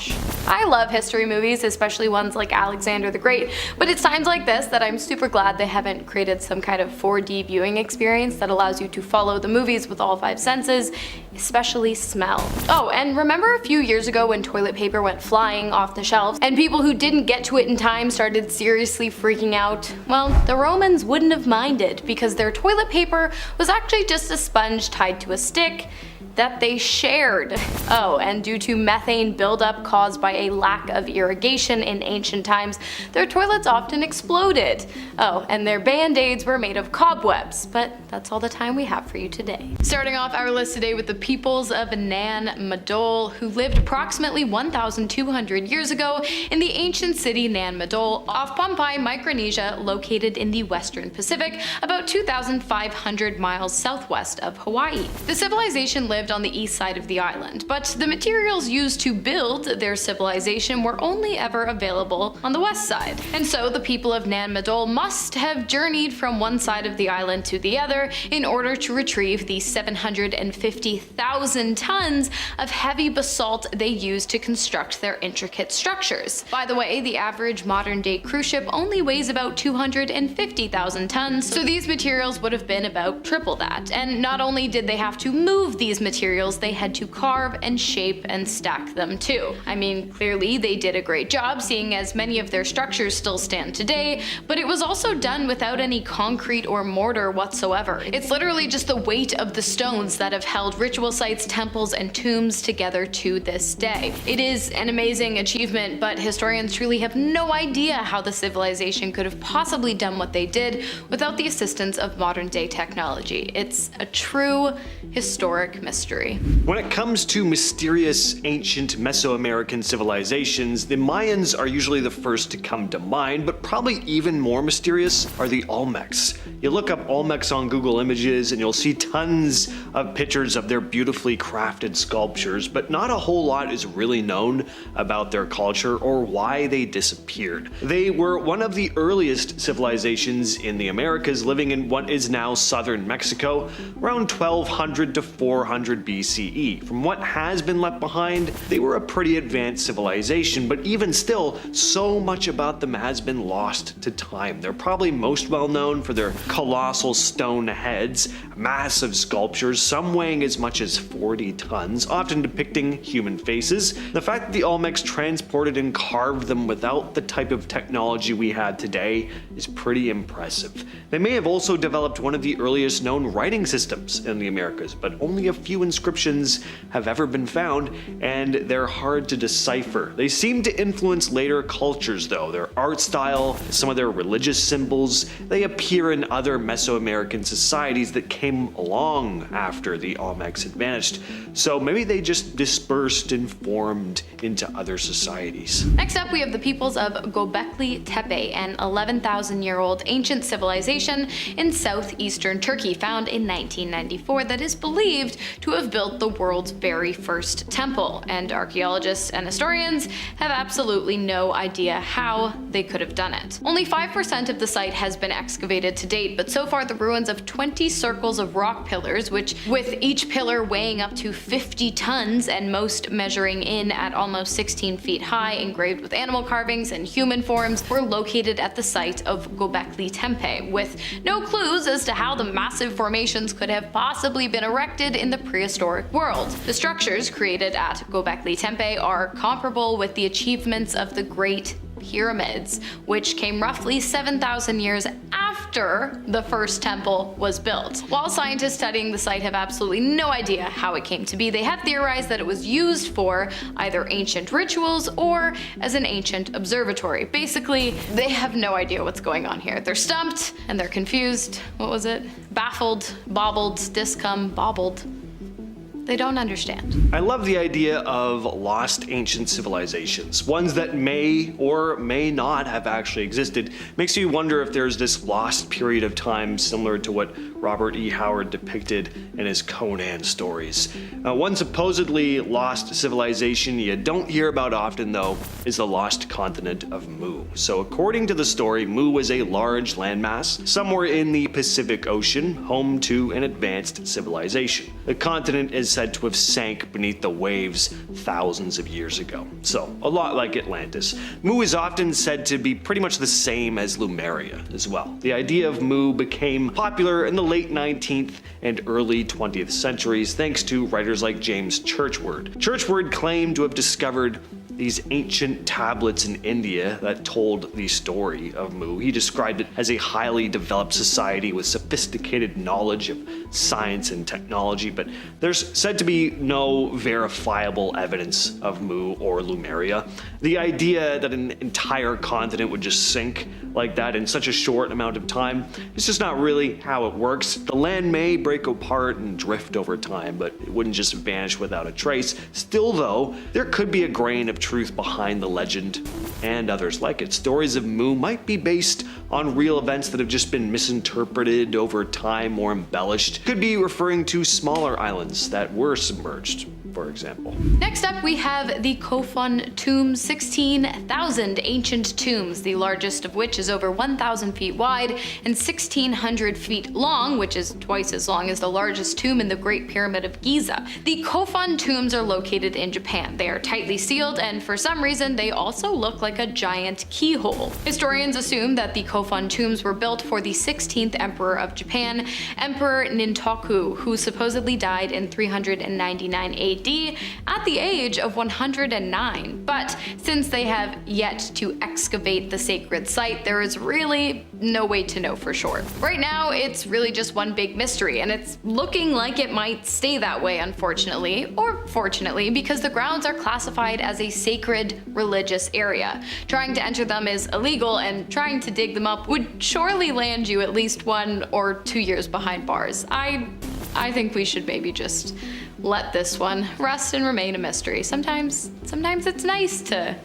I love history movies, especially ones like Alexander the Great, but it's times like this that I'm super glad they haven't created some kind of 4D viewing experience that allows you to follow the movies with all 5 senses, especially smell. Oh, and remember a few years ago when toilet paper went flying off the shelves and people who didn't get to it in time started seriously freaking out? Well, the Romans wouldn't have minded because their toilet paper was actually just a sponge tied to a stick that they shared. Oh, and due to methane buildup caused by a lack of irrigation in ancient times, their toilets often exploded. Oh, and their band-aids were made of cobwebs, but that's all the time we have for you today. Starting off our list today with the peoples of Nan Madol, who lived approximately 1,200 years ago in the ancient city Nan Madol off Pompeii, Micronesia, located in the western Pacific, about 2,500 miles southwest of Hawaii. The civilization lived on the east side of the island, but the materials used to build their civilization were only ever available on the west side. And so the people of Nan Madol must have journeyed from one side of the island to the other in order to retrieve the 750,000 tons of heavy basalt they used to construct their intricate structures. By the way, the average modern-day cruise ship only weighs about 250,000 tons, so these materials would have been about triple that. And not only did they have to move these materials, they had to carve and shape and stack them too. I mean, clearly they did a great job, seeing as many of their structures still stand today, but it was also done without any concrete or mortar whatsoever. It's literally just the weight of the stones that have held ritual sites, temples, and tombs together to this day. It is an amazing achievement, but historians truly have no idea how the civilization could have possibly done what they did without the assistance of modern-day technology. It's a true historic mystery. When it comes to mysterious ancient Mesoamerican civilizations, the Mayans are usually the first to come to mind, but probably even more mysterious are the Olmecs. You look up Olmecs on Google Images and you'll see tons of pictures of their beautifully crafted sculptures, but not a whole lot is really known about their culture or why they disappeared. They were one of the earliest civilizations in the Americas, living in what is now southern Mexico, around 1200 to 400 BCE. From what has been left behind, they were a pretty advanced civilization, but even still, so much about them has been lost to time. They're probably most well known for their colossal stone heads, massive sculptures, some weighing as much as 40 tons, often depicting human faces. The fact that the Olmecs transported and carved them without the type of technology we had today is pretty impressive. They may have also developed one of the earliest known writing systems in the Americas, but only a few inscriptions have ever been found, and they're hard to decipher. They seem to influence later cultures though. Their art style, some of their religious symbols, they appear in other Mesoamerican societies that came along after the Olmecs had vanished. So maybe they just dispersed and formed into other societies. Next up, we have the peoples of Göbekli Tepe, an 11,000-year-old ancient civilization in southeastern Turkey, found in 1994, that is believed to have built the world's very first temple, and archaeologists and historians have absolutely no idea how they could have done it. Only 5% of the site has been excavated to date, but so far the ruins of 20 circles of rock pillars, which with each pillar weighing up to 50 tons and most measuring in at almost 16 feet high, engraved with animal carvings and human forms, were located at the site of Göbekli Tepe, with no clues as to how the massive formations could have possibly been erected in the prehistoric world. The structures created at Göbekli Tepe are comparable with the achievements of the great pyramids, which came roughly 7,000 years after the first temple was built. While scientists studying the site have absolutely no idea how it came to be, they have theorized that it was used for either ancient rituals or as an ancient observatory. Basically, they have no idea what's going on here. They're stumped and they're confused. What was it? Baffled, bobbled, bobbled. They don't understand. I love the idea of lost ancient civilizations, ones that may or may not have actually existed. Makes you wonder if there's this lost period of time similar to what Robert E. Howard depicted in his Conan stories. One supposedly lost civilization you don't hear about often, though, is the lost continent of Mu. So according to the story, Mu was a large landmass somewhere in the Pacific Ocean, home to an advanced civilization. The continent is said to have sank beneath the waves thousands of years ago. So, a lot like Atlantis. Mu is often said to be pretty much the same as Lemuria as well. The idea of Mu became popular in the late 19th and early 20th centuries thanks to writers like James Churchward. Churchward claimed to have discovered these ancient tablets in India that told the story of Mu. He described it as a highly developed society with sophisticated knowledge of science and technology, but there's said to be no verifiable evidence of Mu or Lemuria. The idea that an entire continent would just sink like that in such a short amount of time is just not really how it works. The land may break apart and drift over time, but it wouldn't just vanish without a trace. Still though, there could be a grain of truth behind the legend and others like it. Stories of Mu might be based on real events that have just been misinterpreted over time or embellished. Could be referring to smaller islands that were submerged, for example. Next up, we have the Kofun tombs, 16,000 ancient tombs, the largest of which is over 1,000 feet wide and 1,600 feet long, which is twice as long as the largest tomb in the Great Pyramid of Giza. The Kofun tombs are located in Japan. They are tightly sealed, and for some reason, they also look like a giant keyhole. Historians assume that the Kofun tombs were built for the 16th emperor of Japan, Emperor Nintoku, who supposedly died in 399 AD at the age of 109. But since they have yet to excavate the sacred site, there is really no way to know for sure. Right now, it's really just one big mystery, and it's looking like it might stay that way, unfortunately, or fortunately, because the grounds are classified as a sacred religious area. Trying to enter them is illegal, and trying to dig them up would surely land you at least 1 or 2 years behind bars. I think we should maybe just let this one rest and remain a mystery. Sometimes it's nice to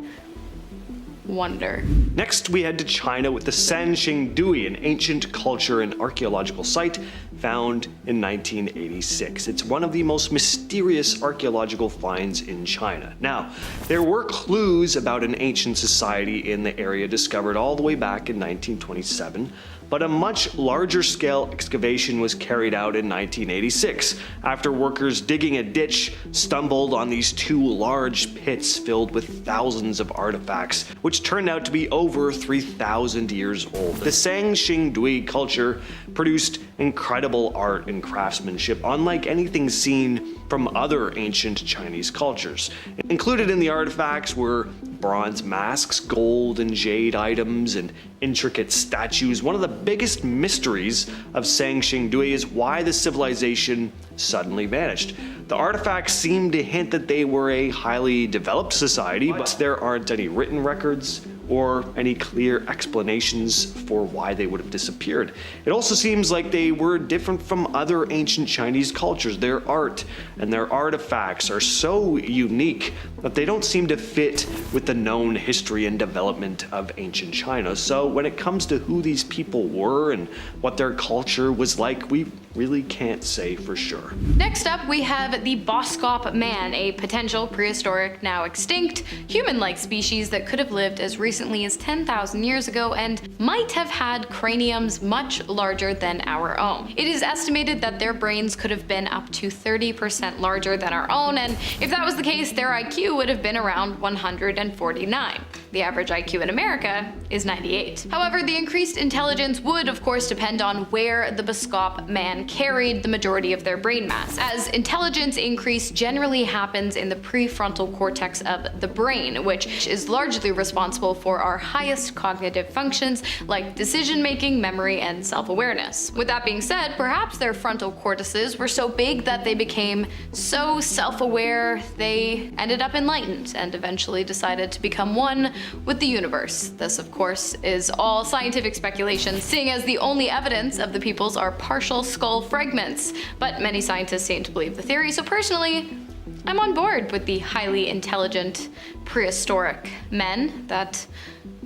wonder. Next, we head to China with the Sanxingdui, an ancient culture and archaeological site found in 1986. It's one of the most mysterious archaeological finds in China. Now, there were clues about an ancient society in the area discovered all the way back in 1927, but a much larger scale excavation was carried out in 1986 after workers digging a ditch stumbled on these 2 large pits filled with thousands of artifacts, which turned out to be over 3,000 years old. The Sanxingdui culture produced incredible art and craftsmanship, unlike anything seen from other ancient Chinese cultures. Included in the artifacts were bronze masks, gold and jade items, and intricate statues. One of the biggest mysteries of Sanxingdui is why the civilization suddenly vanished. The artifacts seem to hint that they were a highly developed society, but there aren't any written records or any clear explanations for why they would have disappeared. It also seems like they were different from other ancient Chinese cultures. Their art and their artifacts are so unique that they don't seem to fit with the known history and development of ancient China. So when it comes to who these people were and what their culture was like, we really can't say for sure. Next up, we have the Boskop man, a potential prehistoric, now extinct, human-like species that could have lived as recently as 10,000 years ago and might have had craniums much larger than our own. It is estimated that their brains could have been up to 30% larger than our own, and if that was the case, their IQ would have been around 149. The average IQ in America is 98. However, the increased intelligence would of course depend on where the Beskop man carried the majority of their brain mass, as intelligence increase generally happens in the prefrontal cortex of the brain, which is largely responsible for our highest cognitive functions like decision-making, memory, and self-awareness. With that being said, perhaps their frontal cortices were so big that they became so self-aware they ended up enlightened and eventually decided to become one with the universe. This, of course, is all scientific speculation, seeing as the only evidence of the peoples are partial skull fragments, but many scientists seem to believe the theory, so personally, I'm on board with the highly intelligent prehistoric men that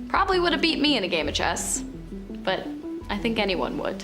probably would have beat me in a game of chess, but I think anyone would.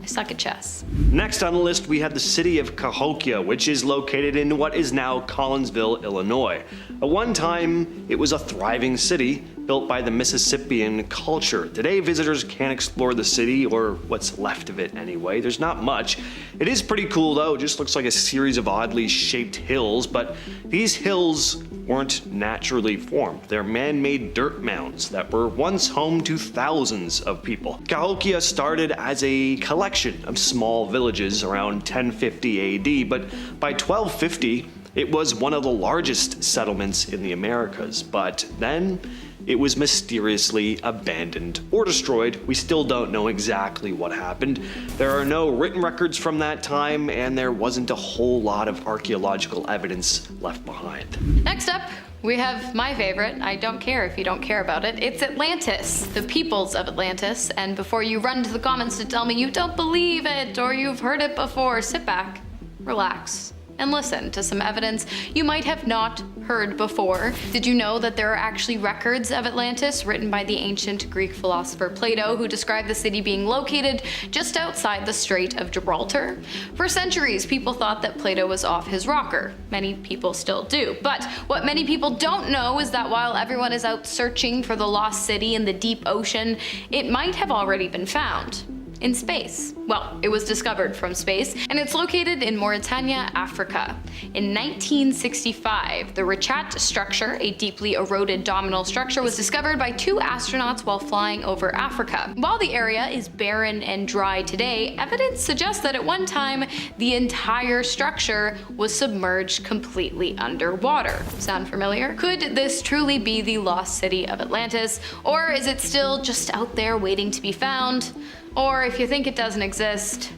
I suck at chess. Next on the list, we have the city of Cahokia, which is located in what is now Collinsville, Illinois. At one time, it was a thriving city built by the Mississippian culture. Today, visitors can't explore the city, or what's left of it anyway. There's not much. It is pretty cool though. It just looks like a series of oddly shaped hills, but these hills weren't naturally formed. They're man-made dirt mounds that were once home to thousands of people. Cahokia started as a collection of small villages around 1050 AD, but by 1250, it was one of the largest settlements in the Americas. But then it was mysteriously abandoned or destroyed. We still don't know exactly what happened. There are no written records from that time, and there wasn't a whole lot of archaeological evidence left behind. Next up, we have my favorite. I don't care if you don't care about it. It's Atlantis, the peoples of Atlantis. And before you run to the comments to tell me you don't believe it or you've heard it before, sit back, relax, and listen to some evidence you might have not heard before. Did you know that there are actually records of Atlantis written by the ancient Greek philosopher Plato, who described the city being located just outside the Strait of Gibraltar? For centuries, people thought that Plato was off his rocker. Many people still do. But what many people don't know is that while everyone is out searching for the lost city in the deep ocean, it might have already been found in space. Well, it was discovered from space, and it's located in Mauritania, Africa. In 1965, the Richat structure, a deeply eroded dominal structure, was discovered by two astronauts while flying over Africa. While the area is barren and dry today, evidence suggests that at one time, the entire structure was submerged completely underwater. Sound familiar? Could this truly be the lost city of Atlantis, or is it still just out there waiting to be found? Or if you think it doesn't exist,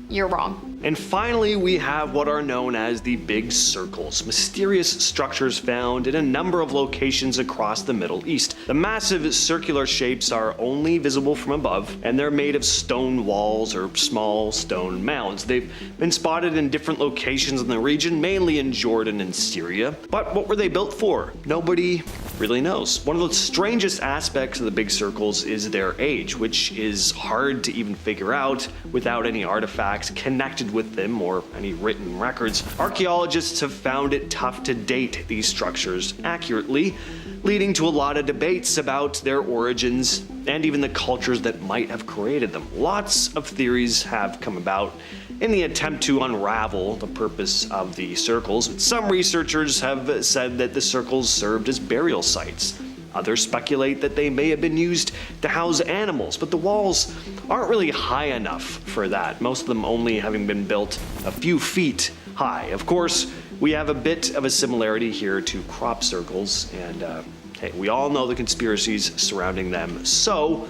you're wrong. And finally, we have what are known as the Big Circles, mysterious structures found in a number of locations across the Middle East. The massive circular shapes are only visible from above, and they're made of stone walls or small stone mounds. They've been spotted in different locations in the region, mainly in Jordan and Syria. But what were they built for? Nobody really knows. One of the strangest aspects of the Big Circles is their age, which is hard to even figure out without any artifacts connected with them or any written records. Archaeologists have found it tough to date these structures accurately, leading to a lot of debates about their origins and even the cultures that might have created them. Lots of theories have come about in the attempt to unravel the purpose of the circles. Some researchers have said that the circles served as burial sites. Others speculate that they may have been used to house animals, but the walls aren't really high enough for that, most of them only having been built a few feet high. Of course, we have a bit of a similarity here to crop circles, and hey, we all know the conspiracies surrounding them, so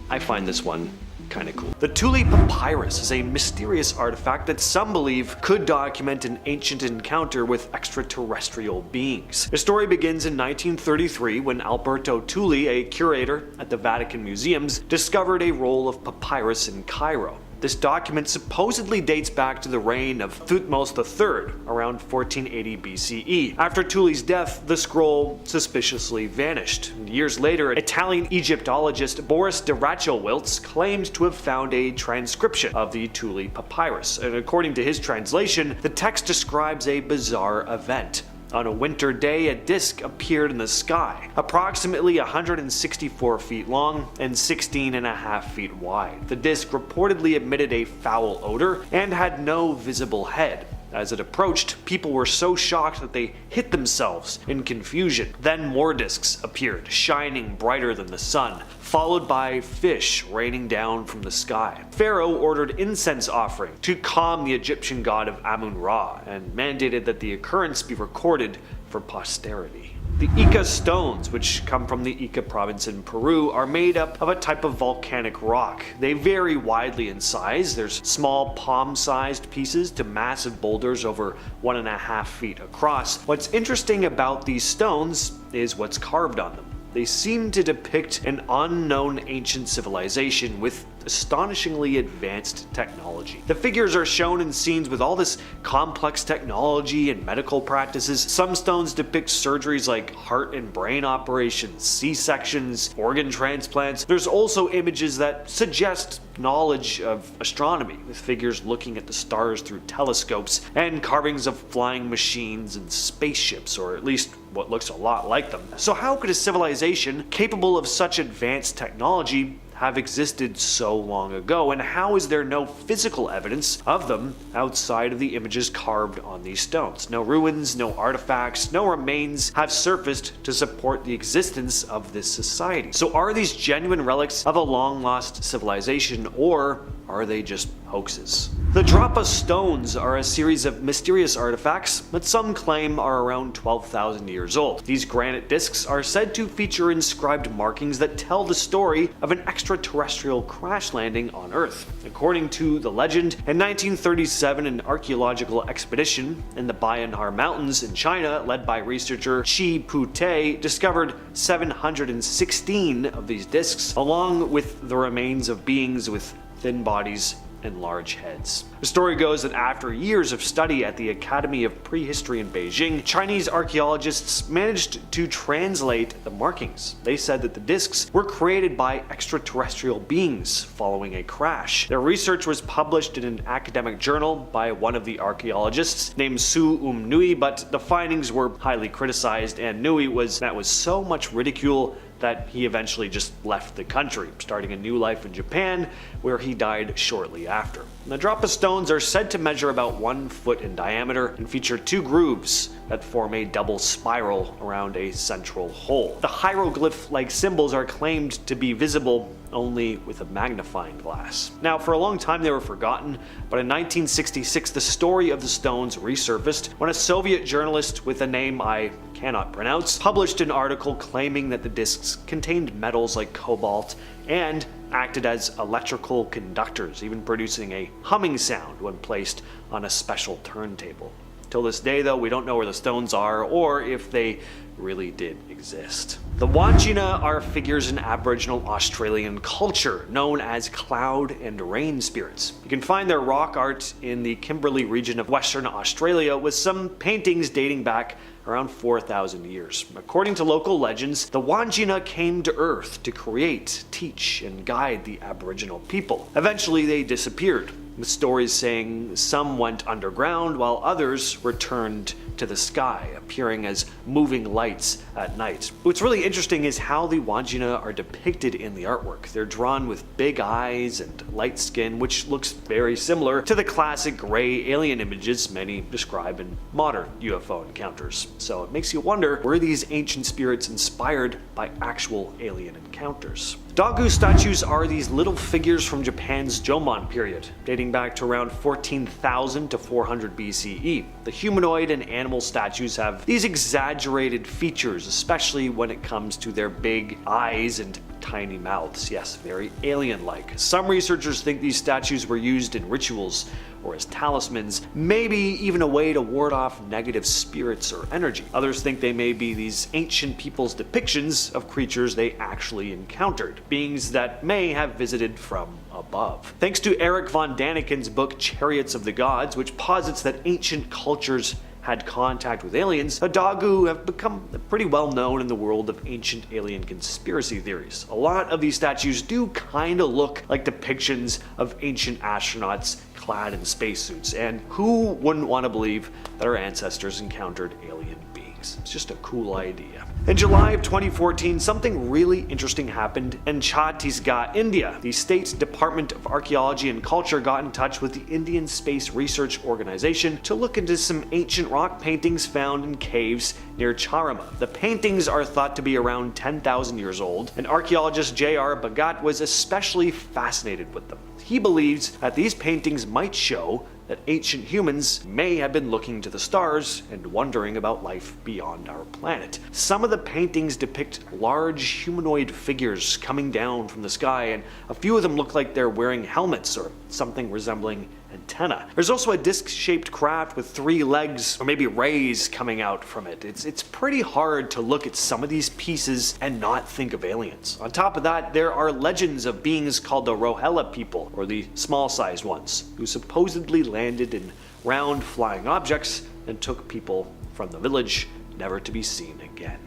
I find this one kind of cool. The Tuli Papyrus is a mysterious artifact that some believe could document an ancient encounter with extraterrestrial beings. The story begins in 1933 when Alberto Tuli, a curator at the Vatican Museums, discovered a roll of papyrus in Cairo. This document supposedly dates back to the reign of Thutmose III, around 1480 BCE. After Tuli's death, the scroll suspiciously vanished. Years later, Italian Egyptologist Boris de Rachowiltz claimed to have found a transcription of the Tuli Papyrus, and according to his translation, the text describes a bizarre event. On a winter day, a disk appeared in the sky, approximately 164 feet long and 16.5 feet wide. The disk reportedly emitted a foul odor and had no visible head. As it approached, people were so shocked that they hit themselves in confusion. Then more discs appeared, shining brighter than the sun, followed by fish raining down from the sky. Pharaoh ordered incense offering to calm the Egyptian god of Amun-Ra and mandated that the occurrence be recorded for posterity. The Ica Stones, which come from the Ica province in Peru, are made up of a type of volcanic rock. They vary widely in size. There's small palm-sized pieces to massive boulders over 1.5 feet across. What's interesting about these stones is what's carved on them. They seem to depict an unknown ancient civilization with astonishingly advanced technology. The figures are shown in scenes with all this complex technology and medical practices. Some stones depict surgeries like heart and brain operations, C-sections, organ transplants. There's also images that suggest knowledge of astronomy, with figures looking at the stars through telescopes, and carvings of flying machines and spaceships, or at least what looks a lot like them. So how could a civilization capable of such advanced technology have existed so long ago, and how is there no physical evidence of them outside of the images carved on these stones? No ruins, no artifacts, no remains have surfaced to support the existence of this society. So are these genuine relics of a long-lost civilization, or are they just hoaxes? The Dropa Stones are a series of mysterious artifacts that some claim are around 12,000 years old. These granite discs are said to feature inscribed markings that tell the story of an extraterrestrial crash landing on Earth. According to the legend, in 1937 an archaeological expedition in the Bayanhar Mountains in China, led by researcher Chi Pute, discovered 716 of these discs, along with the remains of beings with thin bodies and large heads. The story goes that after years of study at the Academy of Prehistory in Beijing, Chinese archaeologists managed to translate the markings. They said that the discs were created by extraterrestrial beings following a crash. Their research was published in an academic journal by one of the archaeologists named Su Nui, but the findings were highly criticized, and Nui was met with so much ridicule that he eventually just left the country, starting a new life in Japan, where he died shortly after. The Dropa Stones are said to measure about 1 foot in diameter and feature 2 grooves that form a double spiral around a central hole. The hieroglyph-like symbols are claimed to be visible only with a magnifying glass. Now, for a long time they were forgotten, but in 1966 the story of the stones resurfaced when a Soviet journalist with a name I cannot pronounce published an article claiming that the discs contained metals like cobalt and acted as electrical conductors, even producing a humming sound when placed on a special turntable. Till this day, though, we don't know where the stones are or if they really did exist. The Wandjina are figures in Aboriginal Australian culture known as cloud and rain spirits. You can find their rock art in the Kimberley region of Western Australia, with some paintings dating back around 4,000 years. According to local legends, the Wandjina came to Earth to create, teach, and guide the Aboriginal people. Eventually they disappeared, with stories saying some went underground while others returned to the sky, appearing as moving lights at night. What's really interesting is how the Wandjina are depicted in the artwork. They're drawn with big eyes and light skin, which looks very similar to the classic gray alien images many describe in modern UFO encounters. So it makes you wonder, were these ancient spirits inspired by actual alien encounters? Dagu statues are these little figures from Japan's Jomon period, dating back to around 14,000 to 400 BCE. The humanoid and animal statues have these exaggerated features, especially when it comes to their big eyes and tiny mouths. Yes, very alien-like. Some researchers think these statues were used in rituals or as talismans, maybe even a way to ward off negative spirits or energy. Others think they may be these ancient people's depictions of creatures they actually encountered, beings that may have visited from above. Thanks to Eric von Daniken's book Chariots of the Gods, which posits that ancient cultures had contact with aliens, the Dagu have become pretty well known in the world of ancient alien conspiracy theories. A lot of these statues do kinda look like depictions of ancient astronauts clad in spacesuits, and who wouldn't want to believe that our ancestors encountered alien beings? paintings. It's just a cool idea. In July of 2014, something really interesting happened in Chhattisgarh, India. The State Department of Archaeology and Culture got in touch with the Indian Space Research Organization to look into some ancient rock paintings found in caves near Charama. The paintings are thought to be around 10,000 years old, and archaeologist J.R. Bhagat was especially fascinated with them. He believes that these paintings might show that ancient humans may have been looking to the stars and wondering about life beyond our planet. Some of the paintings depict large humanoid figures coming down from the sky, and a few of them look like they're wearing helmets or something resembling antenna. There's also a disc-shaped craft with 3 legs, or maybe rays coming out from it. It's pretty hard to look at some of these pieces and not think of aliens. On top of that, there are legends of beings called the Rohilla people, or the small-sized ones, who supposedly landed in round flying objects and took people from the village, never to be seen again.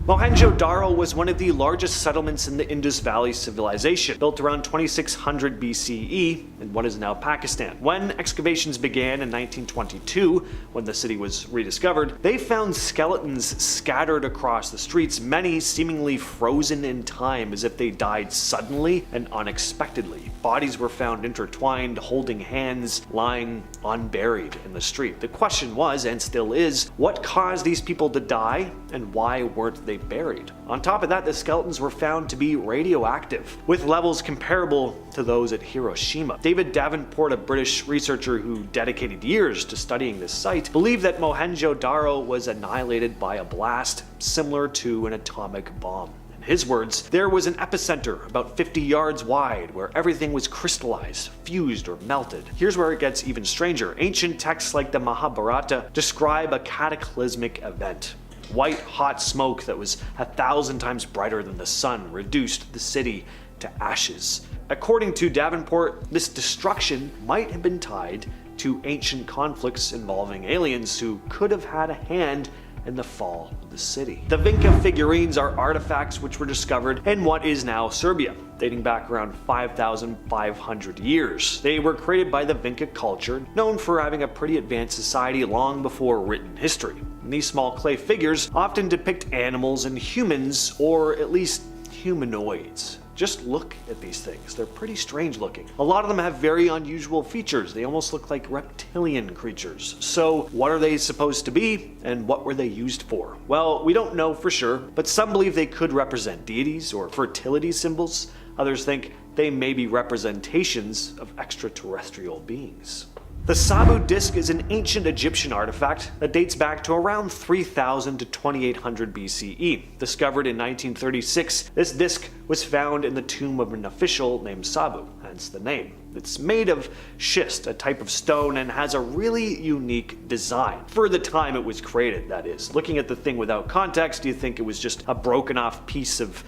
Mohenjo-daro was one of the largest settlements in the Indus Valley civilization, built around 2600 BCE in what is now Pakistan. When excavations began in 1922, when the city was rediscovered, they found skeletons scattered across the streets, many seemingly frozen in time as if they died suddenly and unexpectedly. Bodies were found intertwined, holding hands, lying unburied in the street. The question was, and still is, what caused these people to die, and why weren't they buried? On top of that, the skeletons were found to be radioactive, with levels comparable to those at Hiroshima. David Davenport, a British researcher who dedicated years to studying this site, believed that Mohenjo-daro was annihilated by a blast similar to an atomic bomb. In his words, there was an epicenter about 50 yards wide where everything was crystallized, fused, or melted. Here's where it gets even stranger. Ancient texts like the Mahabharata describe a cataclysmic event. White hot smoke that was 1,000 times brighter than the sun reduced the city to ashes. According to Davenport, this destruction might have been tied to ancient conflicts involving aliens who could have had a hand in the fall of the city. The Vinca figurines are artifacts which were discovered in what is now Serbia, dating back around 5,500 years. They were created by the Vinca culture, known for having a pretty advanced society long before written history. And these small clay figures often depict animals and humans, or at least humanoids. Just look at these things. They're pretty strange looking. A lot of them have very unusual features. They almost look like reptilian creatures. So what are they supposed to be, and what were they used for? Well, we don't know for sure, but some believe they could represent deities or fertility symbols. Others think they may be representations of extraterrestrial beings. The Sabu disc is an ancient Egyptian artifact that dates back to around 3000 to 2800 BCE. Discovered in 1936, this disc was found in the tomb of an official named Sabu, hence the name. It's made of schist, a type of stone, and has a really unique design. For the time it was created, that is. Looking at the thing without context, you think it was just a broken off piece of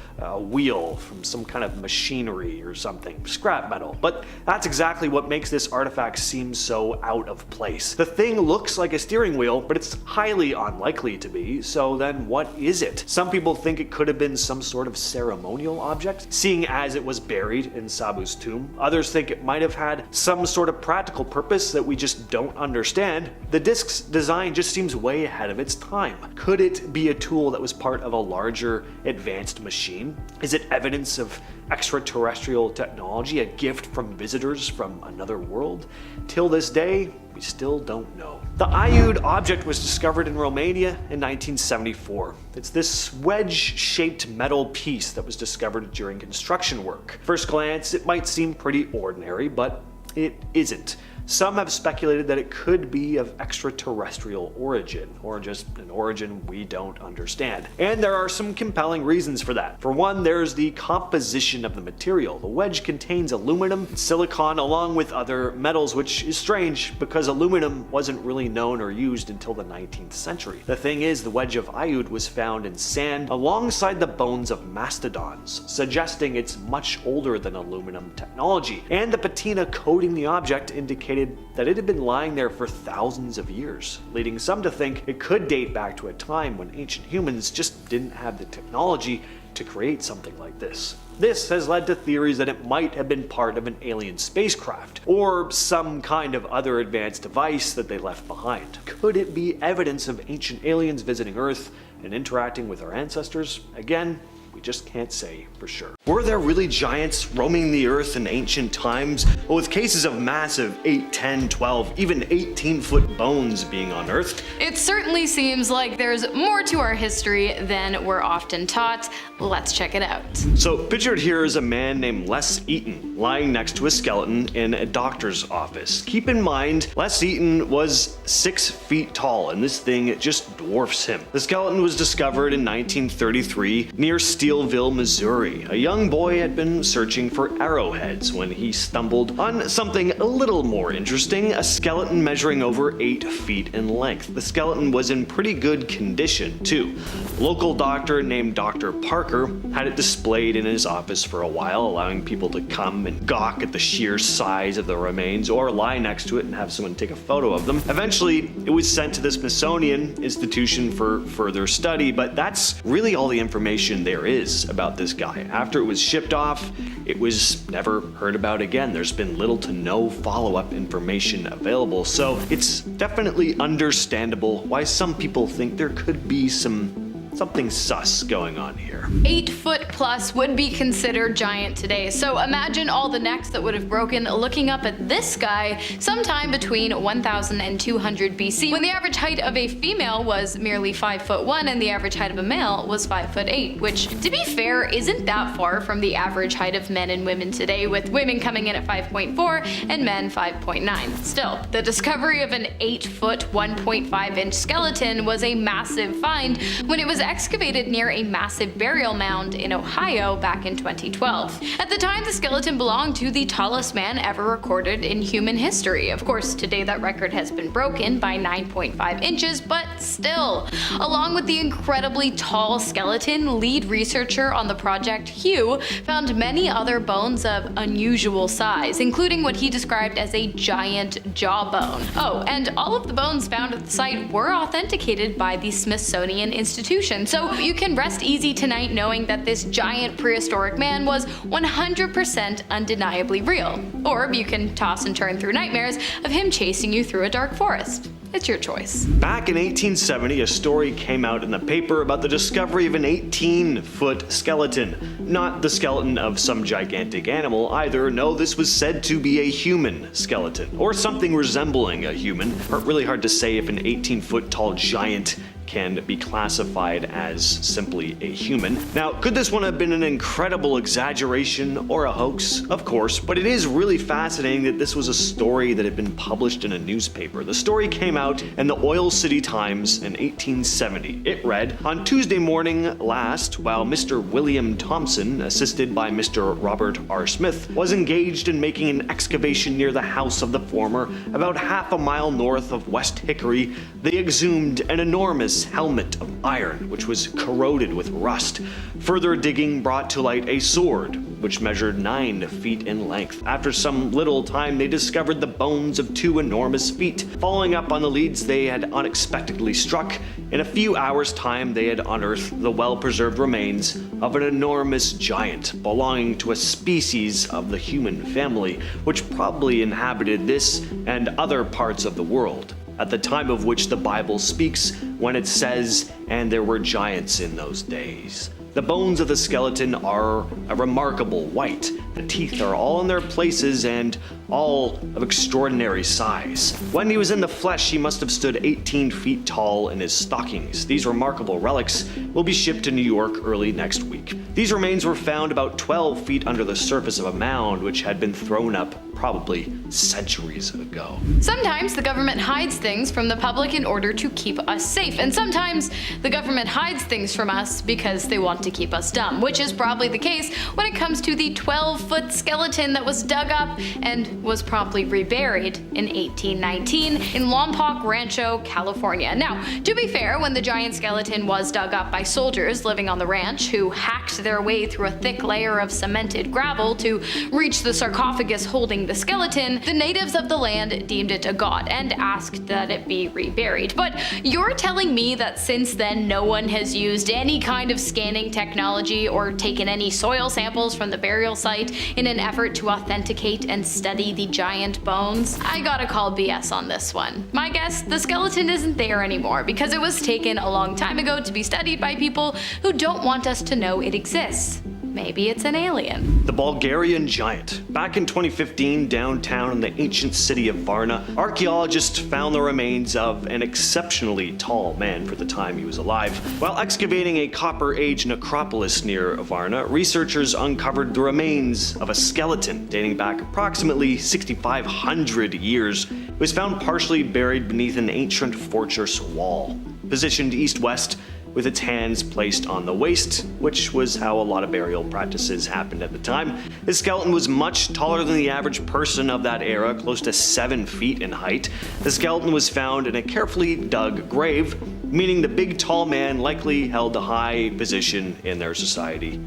wheel from some kind of machinery or something. Scrap metal. But that's exactly what makes this artifact seem so out of place. The thing looks like a steering wheel, but it's highly unlikely to be, so then what is it? Some people think it could have been some sort of ceremonial object, seeing as it was buried in Sabu's tomb. Others think it might have had some sort of practical purpose that we just don't understand. The disc's design just seems way ahead of its time. Could it be a tool that was part of a larger, advanced machine? Is it evidence of extraterrestrial technology, a gift from visitors from another world? Till this day, we still don't know. The Iud object was discovered in Romania in 1974. It's this wedge-shaped metal piece that was discovered during construction work. First glance, it might seem pretty ordinary, but it isn't. Some have speculated that it could be of extraterrestrial origin, or just an origin we don't understand. And there are some compelling reasons for that. For one, there's the composition of the material. The wedge contains aluminum and silicon along with other metals, which is strange because aluminum wasn't really known or used until the 19th century. The thing is, the wedge of Iud was found in sand alongside the bones of mastodons, suggesting it's much older than aluminum technology. And the patina coating the object indicated that it had been lying there for thousands of years, leading some to think it could date back to a time when ancient humans just didn't have the technology to to create something like this. This has led to theories that it might have been part of an alien spacecraft, or some kind of other advanced device that they left behind. Could it be evidence of ancient aliens visiting Earth and interacting with our ancestors? Again, we just can't say for sure. Were there really giants roaming the Earth in ancient times? Well, with cases of massive 8, 10, 12, even 18-foot bones being unearthed? It certainly seems like there's more to our history than we're often taught. Let's check it out. So pictured here is a man named Les Eaton lying next to a skeleton in a doctor's office. Keep in mind, Les Eaton was 6 feet tall, and this thing just dwarfs him. The skeleton was discovered in 1933 near Steelville, Missouri. A young boy had been searching for arrowheads when he stumbled on something a little more interesting, a skeleton measuring over 8 feet in length. The skeleton was in pretty good condition, too. A local doctor named Dr. Parker had it displayed in his office for a while, allowing people to come and gawk at the sheer size of the remains or lie next to it and have someone take a photo of them. Eventually, it was sent to the Smithsonian Institution for further study, but that's really all the information there is about this guy. After it was shipped off, it was never heard about again. There's been little to no follow-up information available, so it's definitely understandable why some people think there could be something sus going on here. 8 foot plus would be considered giant today, so imagine all the necks that would have broken looking up at this guy sometime between 1000 and 200 BC, when the average height of a female was merely 5'1" and the average height of a male was 5'8", which, to be fair, isn't that far from the average height of men and women today, with women coming in at 5.4 and men 5.9. Still, the discovery of an 8 foot 1.5 inch skeleton was a massive find when it was excavated near a massive burial mound in Ohio back in 2012. At the time, the skeleton belonged to the tallest man ever recorded in human history. Of course, today that record has been broken by 9.5 inches, but still. Along with the incredibly tall skeleton, lead researcher on the project, Hugh, found many other bones of unusual size, including what he described as a giant jawbone. Oh, and all of the bones found at the site were authenticated by the Smithsonian Institution. So you can rest easy tonight knowing that this giant prehistoric man was 100% undeniably real. Or you can toss and turn through nightmares of him chasing you through a dark forest. It's your choice. Back in 1870, a story came out in the paper about the discovery of an 18-foot skeleton. Not the skeleton of some gigantic animal either. No, this was said to be a human skeleton, or something resembling a human. Really hard to say if an 18-foot tall giant can be classified as simply a human. Now, could this one have been an incredible exaggeration or a hoax? Of course, but it is really fascinating that this was a story that had been published in a newspaper. The story came out in the Oil City Times in 1870. It read, "On Tuesday morning last, while Mr. William Thompson, assisted by Mr. Robert R. Smith, was engaged in making an excavation near the house of the former, about half a mile north of West Hickory, they exhumed an enormous helmet of iron, which was corroded with rust. Further digging brought to light a sword, which measured 9 feet in length. After some little time, they discovered the bones of 2 enormous feet. Following up on the leads they had unexpectedly struck, in a few hours' time they had unearthed the well-preserved remains of an enormous giant belonging to a species of the human family, which probably inhabited this and other parts of the world, at the time of which the Bible speaks when it says, 'And there were giants in those days.' The bones of the skeleton are a remarkable white. The teeth are all in their places and all of extraordinary size. When he was in the flesh, he must have stood 18 feet tall in his stockings. These remarkable relics will be shipped to New York early next week. These remains were found about 12 feet under the surface of a mound which had been thrown up probably centuries ago." Sometimes the government hides things from the public in order to keep us safe, and sometimes the government hides things from us because they want to keep us dumb, which is probably the case when it comes to the 12-foot skeleton that was dug up and was promptly reburied in 1819 in Lompoc Rancho, California. Now, to be fair, when the giant skeleton was dug up by soldiers living on the ranch who hacked their way through a thick layer of cemented gravel to reach the sarcophagus holding the skeleton, the natives of the land deemed it a god and asked that it be reburied. But you're telling me that since then no one has used any kind of scanning technology or taken any soil samples from the burial site in an effort to authenticate and study the giant bones? I gotta call BS on this one. My guess, the skeleton isn't there anymore because it was taken a long time ago to be studied by people who don't want us to know it exists. Maybe it's an alien. The Bulgarian Giant. Back in 2015, downtown in the ancient city of Varna, archaeologists found the remains of an exceptionally tall man for the time he was alive. While excavating a Copper Age necropolis near Varna, researchers uncovered the remains of a skeleton dating back approximately 6,500 years. It was found partially buried beneath an ancient fortress wall, positioned east-west, with its hands placed on the waist, which was how a lot of burial practices happened at the time. The skeleton was much taller than the average person of that era, close to 7 feet in height. The skeleton was found in a carefully dug grave, meaning the big tall man likely held a high position in their society.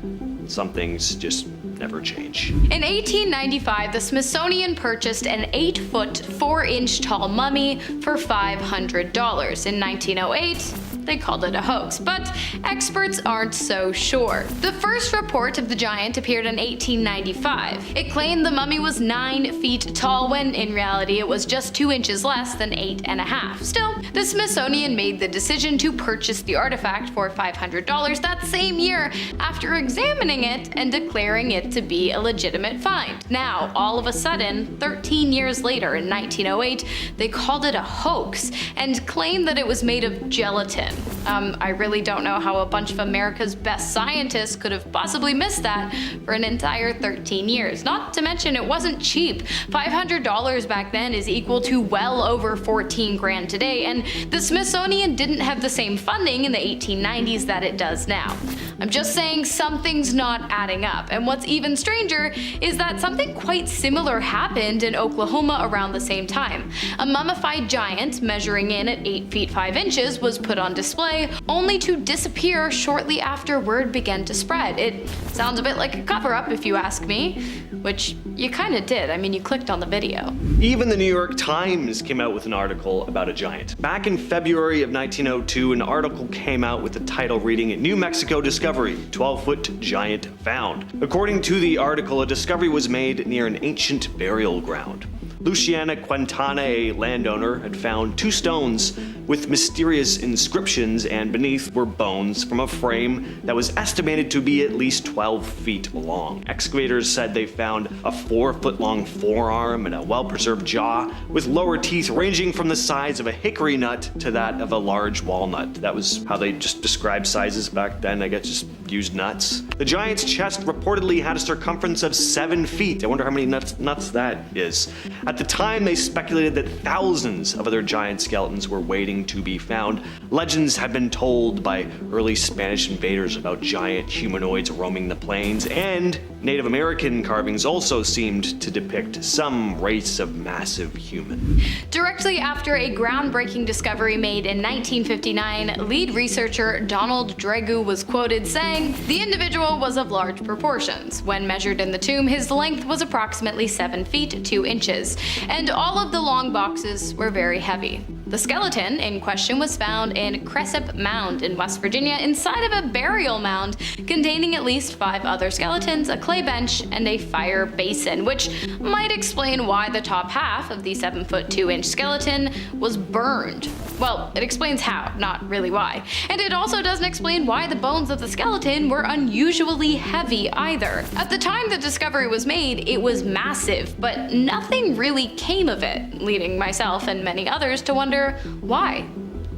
Some things just never change. In 1895, the Smithsonian purchased an 8-foot, 4-inch tall mummy for $500. In 1908, they called it a hoax, but experts aren't so sure. The first report of the giant appeared in 1895. It claimed the mummy was 9 feet tall when in reality it was just 2 inches less than 8.5. Still, the Smithsonian made the decision to purchase the artifact for $500 that same year after examining it and declaring it to be a legitimate find. Now, all of a sudden, 13 years later in 1908, they called it a hoax and claimed that it was made of gelatin. I really don't know how a bunch of America's best scientists could have possibly missed that for an entire 13 years. Not to mention it wasn't cheap. $500 back then is equal to well over 14 grand today, and the Smithsonian didn't have the same funding in the 1890s that it does now. I'm just saying something's not adding up, and what's even stranger is that something quite similar happened in Oklahoma around the same time. A mummified giant measuring in at 8 feet 5 inches was put on display, only to disappear shortly after word began to spread. It sounds a bit like a cover-up if you ask me, which you kinda did. I mean, you clicked on the video. Even the New York Times came out with an article about a giant. Back in February of 1902, an article came out with the title reading New Mexico Discovery, 12-foot giant found. According to the article, a discovery was made near an ancient burial ground. Luciana Quintana, a landowner, had found 2 stones with mysterious inscriptions, and beneath were bones from a frame that was estimated to be at least 12 feet long. Excavators said they found a 4-foot-long forearm and a well-preserved jaw, with lower teeth ranging from the size of a hickory nut to that of a large walnut. That was how they just described sizes back then, I guess, just used nuts. The giant's chest reportedly had a circumference of 7 feet. I wonder how many nuts that is. At the time, they speculated that thousands of other giant skeletons were waiting to be found. Legends had been told by early Spanish invaders about giant humanoids roaming the plains, and Native American carvings also seemed to depict some race of massive human. Directly after a groundbreaking discovery made in 1959, lead researcher Donald Dregu was quoted saying, "The individual was of large proportions. When measured in the tomb, his length was approximately 7 feet 2 inches, and all of the long boxes were very heavy." The skeleton in question was found in Serpent Mound in West Virginia inside of a burial mound containing at least 5 other skeletons, a clay bench, and a fire basin, which might explain why the top half of the 7-foot 2-inch skeleton was burned. Well, it explains how, not really why. And it also doesn't explain why the bones of the skeleton were unusually heavy either. At the time the discovery was made, it was massive, but nothing really came of it, leading myself and many others to wonder why.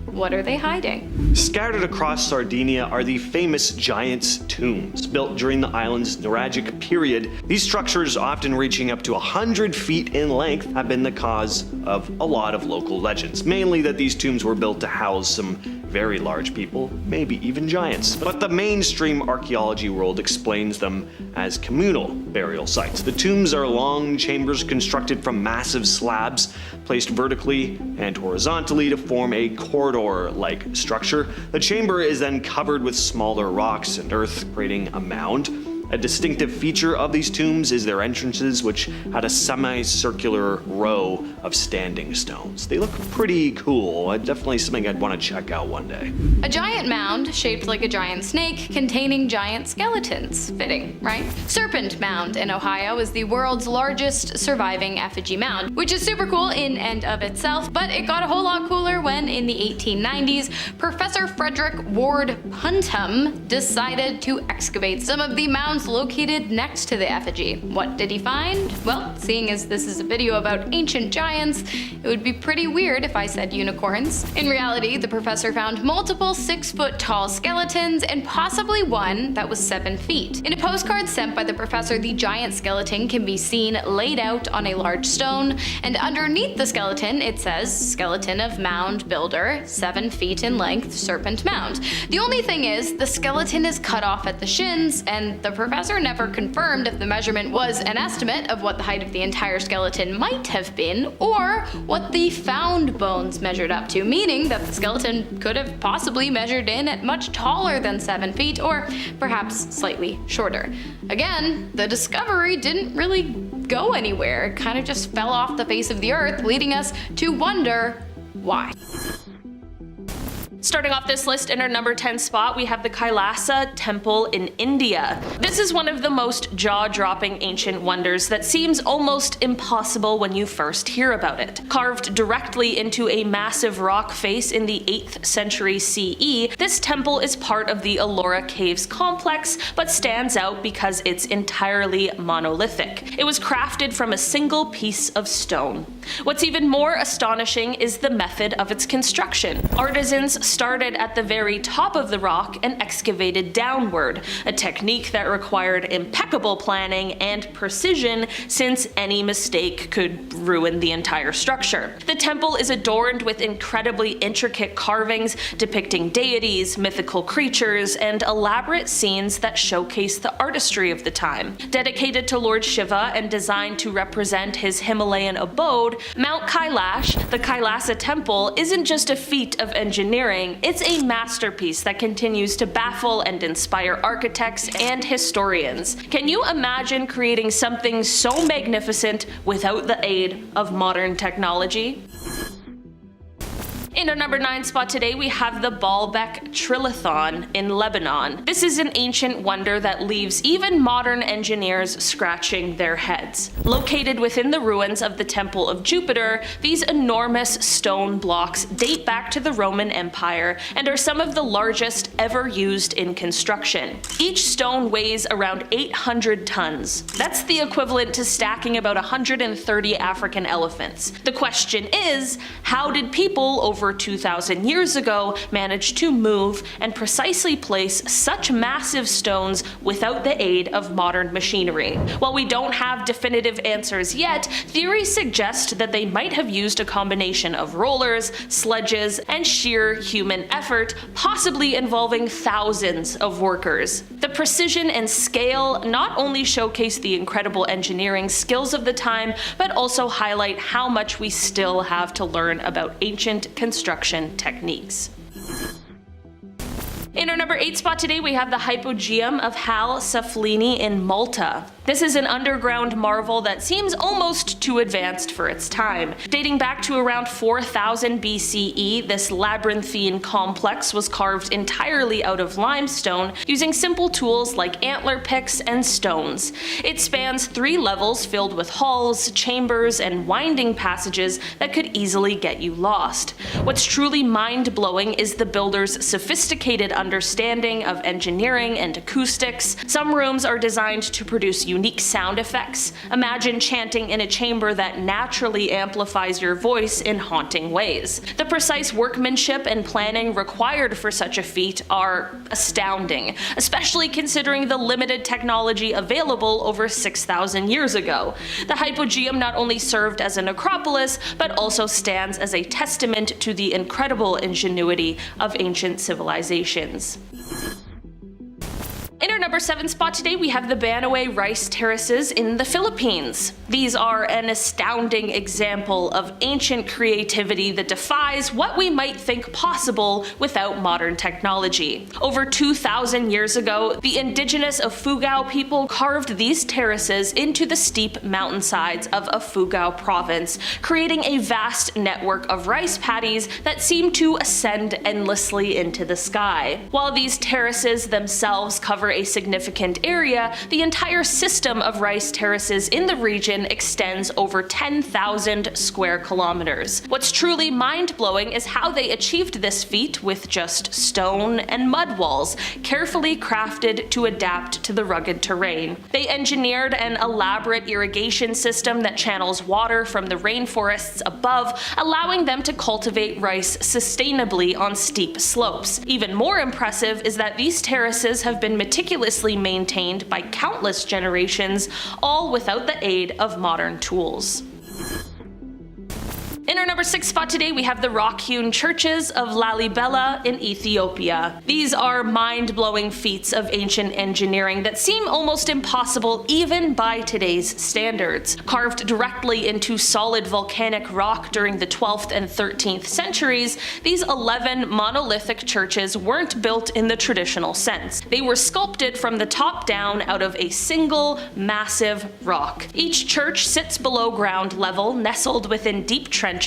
What are they hiding? Scattered across Sardinia are the famous giants' tombs, built during the island's Nuragic period. These structures, often reaching up to 100 feet in length, have been the cause of a lot of local legends, mainly that these tombs were built to house some very large people, maybe even giants. But the mainstream archaeology world explains them as communal burial sites. The tombs are long chambers constructed from massive slabs placed vertically and horizontally to form a corridor-like structure. The chamber is then covered with smaller rocks and earth, creating a mound. A distinctive feature of these tombs is their entrances, which had a semicircular row of standing stones. They look pretty cool. Definitely something I'd want to check out one day. A giant mound shaped like a giant snake containing giant skeletons. Fitting, right? Serpent Mound in Ohio is the world's largest surviving effigy mound, which is super cool in and of itself, but it got a whole lot cooler when, in the 1890s, Professor Frederick Ward Puntham decided to excavate some of the mounds located next to the effigy. What did he find? Well, seeing as this is a video about ancient giants, it would be pretty weird if I said unicorns. In reality, the professor found multiple 6-foot-tall skeletons and possibly one that was 7 feet. In a postcard sent by the professor, the giant skeleton can be seen laid out on a large stone, and underneath the skeleton it says, "Skeleton of mound builder, 7 feet in length, Serpent Mound." The only thing is, the skeleton is cut off at the shins, and the professor never confirmed if the measurement was an estimate of what the height of the entire skeleton might have been, or what the found bones measured up to, meaning that the skeleton could have possibly measured in at much taller than 7 feet, or perhaps slightly shorter. Again, the discovery didn't really go anywhere. It kind of just fell off the face of the earth, leading us to wonder why. Starting off this list in our number 10 spot, we have the Kailasa Temple in India. This is one of the most jaw-dropping ancient wonders that seems almost impossible when you first hear about it. Carved directly into a massive rock face in the 8th century CE, this temple is part of the Ellora Caves complex, but stands out because it's entirely monolithic. It was crafted from a single piece of stone. What's even more astonishing is the method of its construction. Artisans started at the very top of the rock and excavated downward, a technique that required impeccable planning and precision, since any mistake could ruin the entire structure. The temple is adorned with incredibly intricate carvings depicting deities, mythical creatures, and elaborate scenes that showcase the artistry of the time. Dedicated to Lord Shiva and designed to represent his Himalayan abode, Mount Kailash, the Kailasa Temple, isn't just a feat of engineering, it's a masterpiece that continues to baffle and inspire architects and historians. Can you imagine creating something so magnificent without the aid of modern technology? In our number 9 spot today, we have the Baalbek Trilithon in Lebanon. This is an ancient wonder that leaves even modern engineers scratching their heads. Located within the ruins of the Temple of Jupiter, these enormous stone blocks date back to the Roman Empire and are some of the largest ever used in construction. Each stone weighs around 800 tons. That's the equivalent to stacking about 130 African elephants. The question is, how did people over 2,000 years ago managed to move and precisely place such massive stones without the aid of modern machinery? While we don't have definitive answers yet, theories suggest that they might have used a combination of rollers, sledges, and sheer human effort, possibly involving thousands of workers. The precision and scale not only showcase the incredible engineering skills of the time, but also highlight how much we still have to learn about ancient construction techniques. In our number 8 spot today, we have the Hypogeum of Hal Saflieni in Malta. This is an underground marvel that seems almost too advanced for its time. Dating back to around 4000 BCE, this labyrinthine complex was carved entirely out of limestone using simple tools like antler picks and stones. It spans 3 levels filled with halls, chambers, and winding passages that could easily get you lost. What's truly mind-blowing is the builder's sophisticated understanding of engineering and acoustics. Some rooms are designed to produce unique sound effects. Imagine chanting in a chamber that naturally amplifies your voice in haunting ways. The precise workmanship and planning required for such a feat are astounding, especially considering the limited technology available over 6,000 years ago. The Hypogeum not only served as a necropolis, but also stands as a testament to the incredible ingenuity of ancient civilizations. In our number 7 spot today, we have the Banaway rice terraces in the Philippines. These are an astounding example of ancient creativity that defies what we might think possible without modern technology. Over 2,000 years ago, the indigenous Ifugao people carved these terraces into the steep mountainsides of Ifugao province, creating a vast network of rice paddies that seem to ascend endlessly into the sky. While these terraces themselves cover a significant area, the entire system of rice terraces in the region extends over 10,000 square kilometers. What's truly mind-blowing is how they achieved this feat with just stone and mud walls, carefully crafted to adapt to the rugged terrain. They engineered an elaborate irrigation system that channels water from the rainforests above, allowing them to cultivate rice sustainably on steep slopes. Even more impressive is that these terraces have been meticulously maintained by countless generations, all without the aid of modern tools. In our number 6 spot today, we have the rock-hewn churches of Lalibela in Ethiopia. These are mind-blowing feats of ancient engineering that seem almost impossible even by today's standards. Carved directly into solid volcanic rock during the 12th and 13th centuries, these 11 monolithic churches weren't built in the traditional sense. They were sculpted from the top down out of a single, massive rock. Each church sits below ground level, nestled within deep trenches,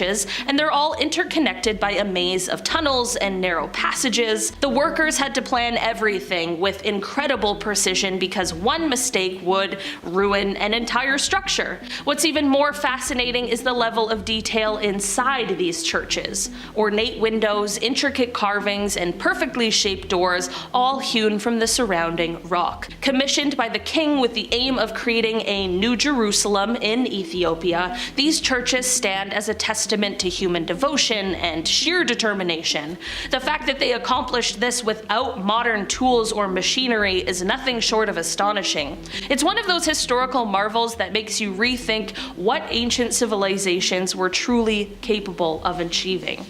and they're all interconnected by a maze of tunnels and narrow passages. The workers had to plan everything with incredible precision because one mistake would ruin an entire structure. What's even more fascinating is the level of detail inside these churches. Ornate windows, intricate carvings, and perfectly shaped doors, all hewn from the surrounding rock. Commissioned by the king with the aim of creating a New Jerusalem in Ethiopia, these churches stand as a testament to human devotion and sheer determination. The fact that they accomplished this without modern tools or machinery is nothing short of astonishing. It's one of those historical marvels that makes you rethink what ancient civilizations were truly capable of achieving.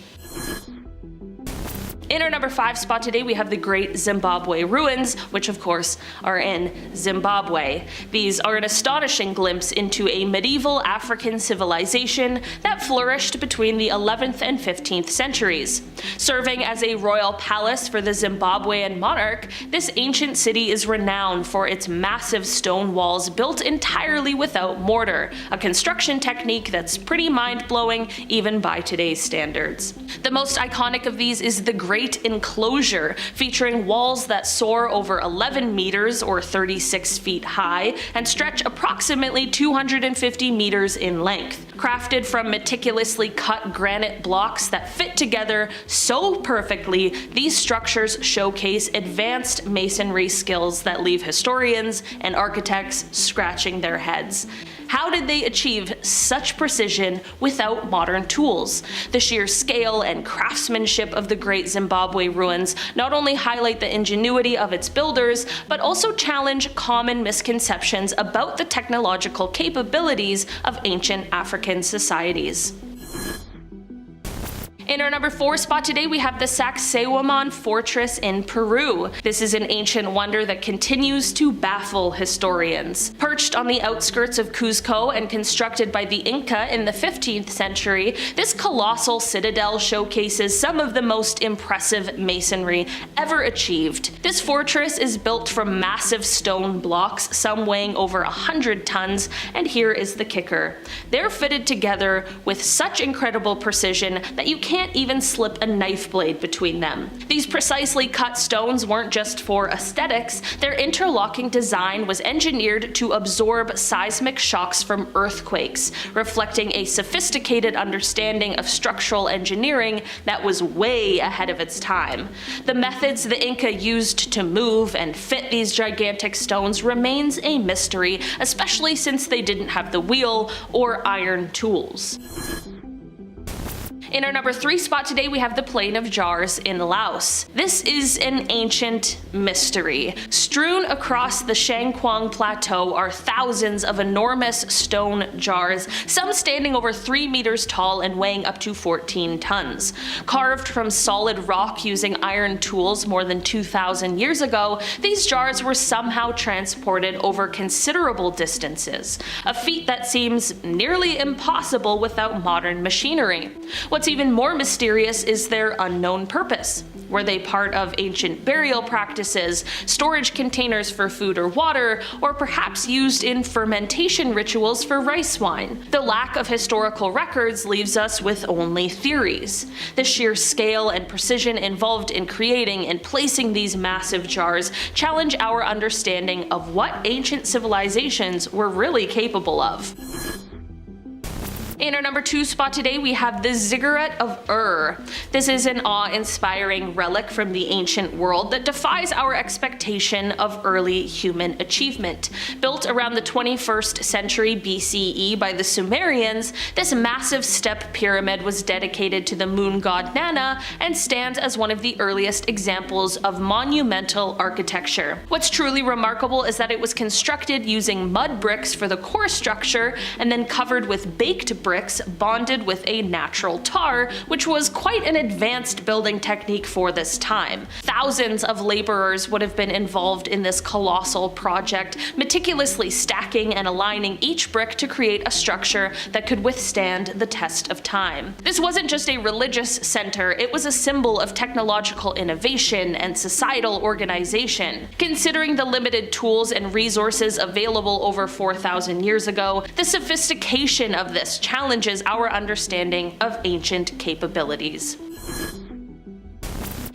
In our number 5 spot today, we have the Great Zimbabwe Ruins, which of course are in Zimbabwe. These are an astonishing glimpse into a medieval African civilization that flourished between the 11th and 15th centuries. Serving as a royal palace for the Zimbabwean monarch, this ancient city is renowned for its massive stone walls built entirely without mortar, a construction technique that's pretty mind-blowing even by today's standards. The most iconic of these is the Great Enclosure, featuring walls that soar over 11 meters or 36 feet high and stretch approximately 250 meters in length. Crafted from meticulously cut granite blocks that fit together so perfectly, these structures showcase advanced masonry skills that leave historians and architects scratching their heads. How did they achieve such precision without modern tools? The sheer scale and craftsmanship of the Great Zimbabwe Ruins not only highlight the ingenuity of its builders, but also challenge common misconceptions about the technological capabilities of ancient African societies. In our number 4 spot today, we have the Sacsayhuamán Fortress in Peru. This is an ancient wonder that continues to baffle historians. Perched on the outskirts of Cuzco and constructed by the Inca in the 15th century, this colossal citadel showcases some of the most impressive masonry ever achieved. This fortress is built from massive stone blocks, some weighing over 100 tons, and here is the kicker. They're fitted together with such incredible precision that you can't can't even slip a knife blade between them. These precisely cut stones weren't just for aesthetics, their interlocking design was engineered to absorb seismic shocks from earthquakes, reflecting a sophisticated understanding of structural engineering that was way ahead of its time. The methods the Inca used to move and fit these gigantic stones remains a mystery, especially since they didn't have the wheel or iron tools. In our number 3 spot today, we have the Plain of Jars in Laos. This is an ancient mystery. Strewn across the Shangquang Plateau are thousands of enormous stone jars, some standing over 3 meters tall and weighing up to 14 tons. Carved from solid rock using iron tools more than 2,000 years ago, these jars were somehow transported over considerable distances, a feat that seems nearly impossible without modern machinery. What's even more mysterious is their unknown purpose. Were they part of ancient burial practices, storage containers for food or water, or perhaps used in fermentation rituals for rice wine? The lack of historical records leaves us with only theories. The sheer scale and precision involved in creating and placing these massive jars challenge our understanding of what ancient civilizations were really capable of. In our number 2 spot today, we have the Ziggurat of Ur. This is an awe-inspiring relic from the ancient world that defies our expectation of early human achievement. Built around the 21st century BCE by the Sumerians, this massive step pyramid was dedicated to the moon god Nana and stands as one of the earliest examples of monumental architecture. What's truly remarkable is that it was constructed using mud bricks for the core structure and then covered with baked bricks bonded with a natural tar, which was quite an advanced building technique for this time. Thousands of laborers would have been involved in this colossal project, meticulously stacking and aligning each brick to create a structure that could withstand the test of time. This wasn't just a religious center, it was a symbol of technological innovation and societal organization. Considering the limited tools and resources available over 4,000 years ago, the sophistication of this challenges our understanding of ancient capabilities.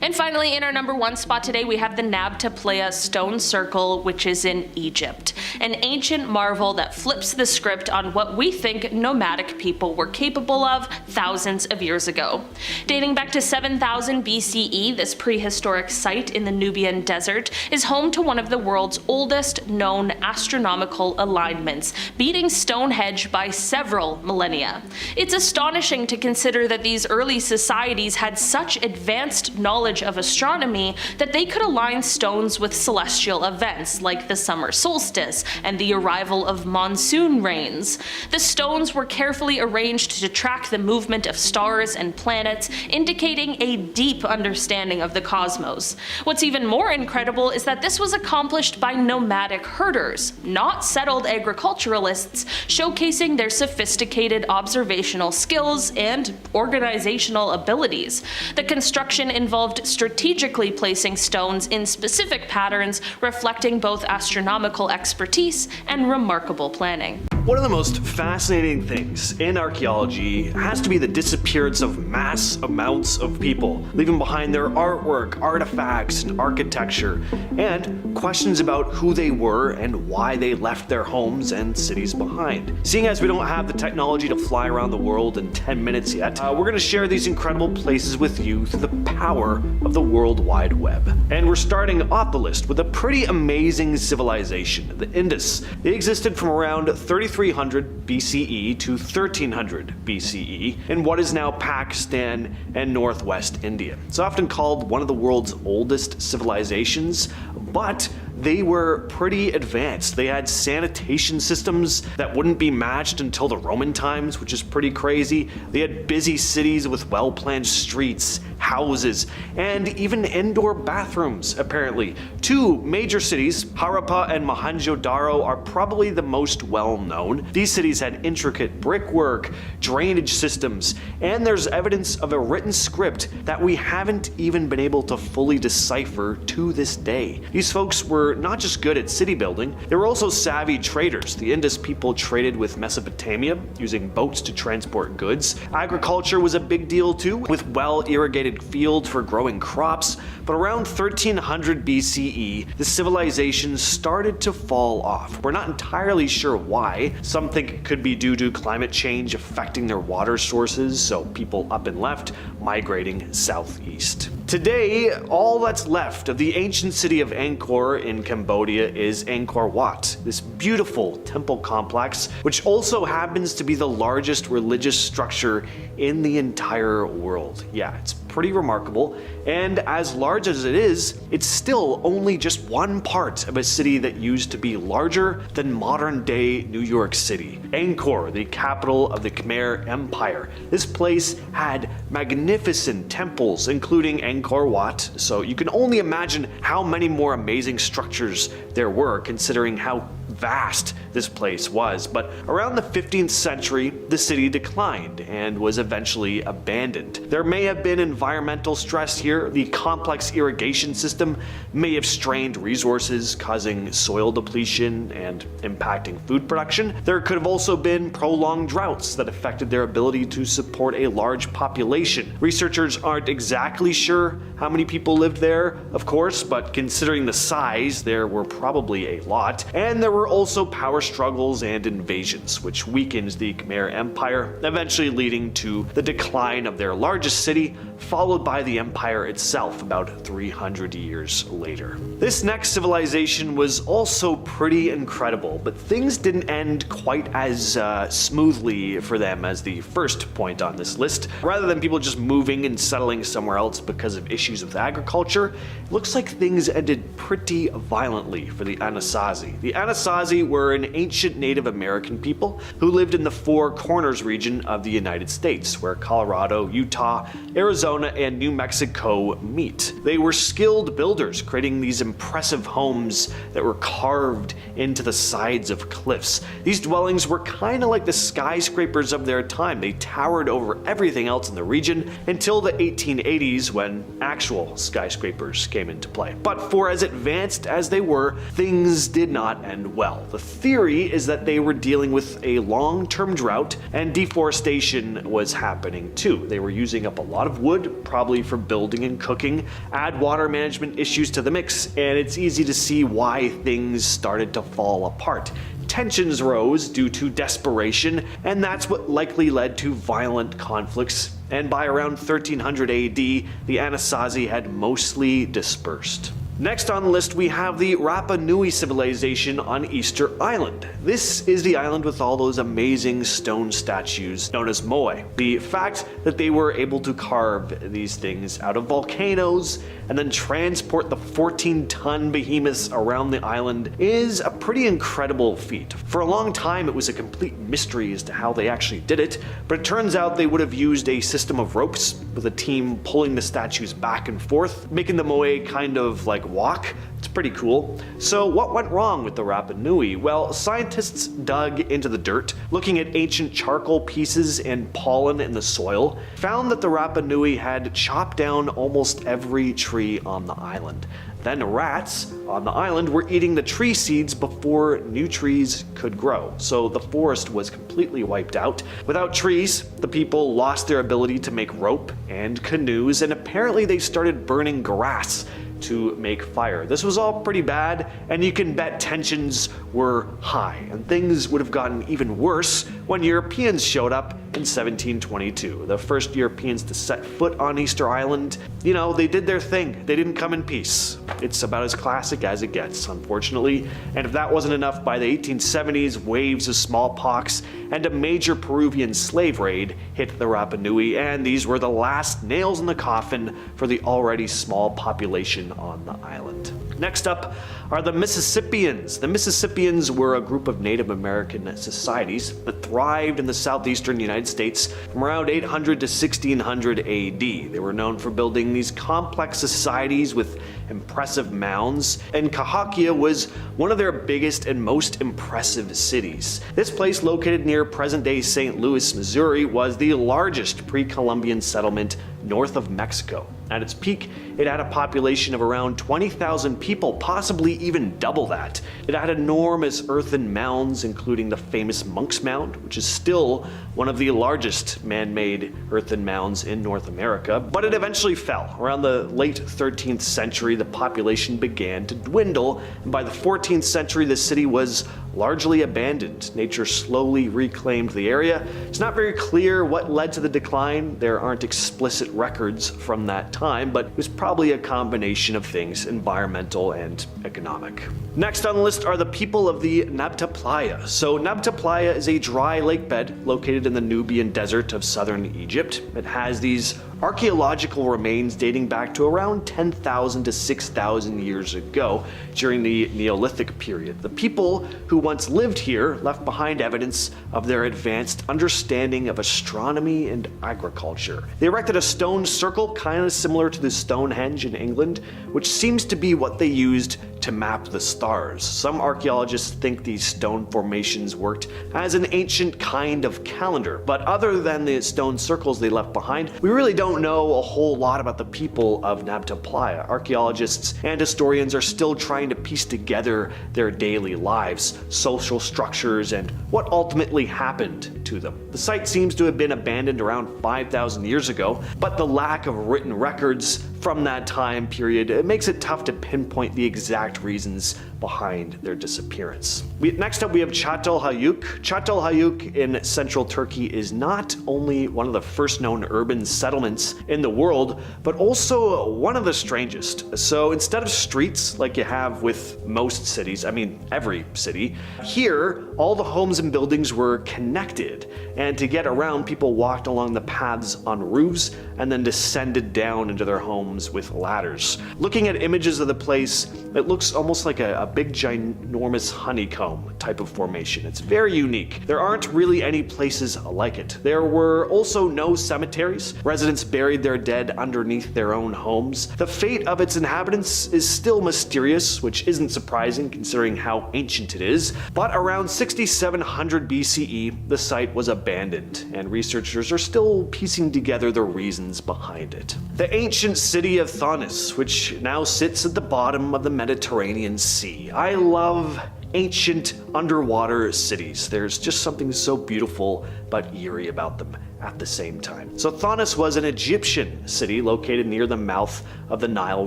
And finally, in our number 1 spot today, we have the Nabta Playa stone circle, which is in Egypt. An ancient marvel that flips the script on what we think nomadic people were capable of thousands of years ago. Dating back to 7000 BCE, this prehistoric site in the Nubian desert is home to one of the world's oldest known astronomical alignments, beating Stonehenge by several millennia. It's astonishing to consider that these early societies had such advanced knowledge of astronomy that they could align stones with celestial events like the summer solstice and the arrival of monsoon rains. The stones were carefully arranged to track the movement of stars and planets, indicating a deep understanding of the cosmos. What's even more incredible is that this was accomplished by nomadic herders, not settled agriculturalists, showcasing their sophisticated observational skills and organizational abilities. The construction involved strategically placing stones in specific patterns, reflecting both astronomical expertise and remarkable planning. One of the most fascinating things in archaeology has to be the disappearance of mass amounts of people, leaving behind their artwork, artifacts, and architecture, and questions about who they were and why they left their homes and cities behind. Seeing as we don't have the technology to fly around the world in 10 minutes yet, we're going to share these incredible places with you through the power of the World Wide Web. And we're starting off the list with a pretty amazing civilization, the Indus. They existed from around 3300 BCE to 1300 BCE in what is now Pakistan and northwest India. It's often called one of the world's oldest civilizations, but they were pretty advanced. They had sanitation systems that wouldn't be matched until the Roman times, which is pretty crazy. They had busy cities with well-planned streets, houses, and even indoor bathrooms, apparently. 2 major cities, Harappa and Mohenjo-daro, are probably the most well-known. These cities had intricate brickwork, drainage systems, and there's evidence of a written script that we haven't even been able to fully decipher to this day. These folks were were not just good at city building, they were also savvy traders. The Indus people traded with Mesopotamia, using boats to transport goods. Agriculture was a big deal too, with well-irrigated fields for growing crops. But around 1300 BCE, the civilization started to fall off. We're not entirely sure why. Some think it could be due to climate change affecting their water sources, so people up and left migrating southeast. Today, all that's left of the ancient city of Angkor in Cambodia is Angkor Wat, this beautiful temple complex, which also happens to be the largest religious structure in the entire world. Yeah, it's pretty remarkable, and as large as it is, it's still only just one part of a city that used to be larger than modern-day New York City. Angkor, the capital of the Khmer Empire. This place had magnificent temples, including Angkor Wat, so you can only imagine how many more amazing structures there were, considering how vast this place was. But around the 15th century, the city declined and was eventually abandoned. There may have been environmental stress here. The complex irrigation system may have strained resources, causing soil depletion and impacting food production. There could have also been prolonged droughts that affected their ability to support a large population. Researchers aren't exactly sure how many people lived there, of course, but considering the size, there were probably a lot. And there were also power struggles and invasions, which weakened the Khmer Empire, eventually leading to the decline of their largest city, followed by the empire itself about 300 years later. This next civilization was also pretty incredible, but things didn't end quite as smoothly for them as the first point on this list. Rather than people just moving and settling somewhere else because of issues with agriculture, it looks like things ended pretty violently for the Anasazi. The Anasazi were an ancient Native American people who lived in the Four Corners region of the United States, where Colorado, Utah, Arizona, and New Mexico meet. They were skilled builders, creating these impressive homes that were carved into the sides of cliffs. These dwellings were kind of like the skyscrapers of their time. They towered over everything else in the region until the 1880s, when actual skyscrapers came into play. But for as advanced as they were, things did not end well. The theory is that they were dealing with a long-term drought, and deforestation was happening too. They were using up a lot of wood, probably for building and cooking. Add water management issues to the mix, and it's easy to see why things started to fall apart. Tensions rose due to desperation, and that's what likely led to violent conflicts. And by around 1300 AD, the Anasazi had mostly dispersed. Next on the list, we have the Rapa Nui civilization on Easter Island. This is the island with all those amazing stone statues known as moai. The fact that they were able to carve these things out of volcanoes and then transport the 14-ton behemoths around the island is a pretty incredible feat. For a long time, it was a complete mystery as to how they actually did it, but it turns out they would have used a system of ropes with a team pulling the statues back and forth, making the moai kind of like walk. It's pretty cool. So what went wrong with the Rapa Nui? Well, scientists dug into the dirt, looking at ancient charcoal pieces and pollen in the soil, found that the Rapa Nui had chopped down almost every tree on the island. Then rats on the island were eating the tree seeds before new trees could grow, so the forest was completely wiped out. Without trees, the people lost their ability to make rope and canoes, and apparently they started burning grass to make fire. This was all pretty bad, and you can bet tensions were high, and things would have gotten even worse when Europeans showed up in 1722. The first Europeans to set foot on Easter Island, you know, they did their thing. They didn't come in peace. It's about as classic as it gets, unfortunately. And if that wasn't enough, by the 1870s, waves of smallpox and a major Peruvian slave raid hit the Rapa Nui, and these were the last nails in the coffin for the already small population on the island. Next up are the Mississippians. The Mississippians were a group of Native American societies that thrived in the southeastern United States from around 800 to 1600 AD. They were known for building these complex societies with impressive mounds, and Cahokia was one of their biggest and most impressive cities. This place, located near present-day St. Louis, Missouri, was the largest pre-Columbian settlement north of Mexico. At its peak, it had a population of around 20,000 people, possibly even double that. It had enormous earthen mounds, including the famous Monk's Mound, which is still one of the largest man-made earthen mounds in North America, but it eventually fell. Around the late 13th century, the population began to dwindle, and by the 14th century, the city was largely abandoned. Nature slowly reclaimed the area. It's not very clear what led to the decline. There aren't explicit records from that time, but it was probably a combination of things, environmental and economic. Next on the list are the people of the Nabta Playa. So Nabta Playa is a dry lake bed located in the Nubian desert of southern Egypt. It has these archaeological remains dating back to around 10,000 to 6,000 years ago during the Neolithic period. The people who once lived here left behind evidence of their advanced understanding of astronomy and agriculture. They erected a stone circle kind of similar to the Stonehenge in England, which seems to be what they used to map the stars. Some archaeologists think these stone formations worked as an ancient kind of calendar, but other than the stone circles they left behind, we really don't know a whole lot about the people of Nabta Playa. Archaeologists and historians are still trying to piece together their daily lives, social structures, and what ultimately happened to them. The site seems to have been abandoned around 5,000 years ago, but the lack of written records from that time period makes it tough to pinpoint the exact reasons behind their disappearance. Next up we have Çatalhöyük. Çatalhöyük in central Turkey is not only one of the first known urban settlements in the world, but also one of the strangest. So instead of streets like you have with most cities, I mean every city, here all the homes and buildings were connected, and to get around people walked along the paths on roofs and then descended down into their homes with ladders. Looking at images of the place, it looks almost like a big ginormous honeycomb type of formation. It's very unique. There aren't really any places like it. There were also no cemeteries. Residents buried their dead underneath their own homes. The fate of its inhabitants is still mysterious, which isn't surprising considering how ancient it is, but around 6700 BCE, the site was abandoned, and researchers are still piecing together the reasons behind it. The ancient city of Thonis, which now sits at the bottom of the Mediterranean Sea. I love ancient underwater cities. There's just something so beautiful but eerie about them at the same time. So Thonis was an Egyptian city located near the mouth of the Nile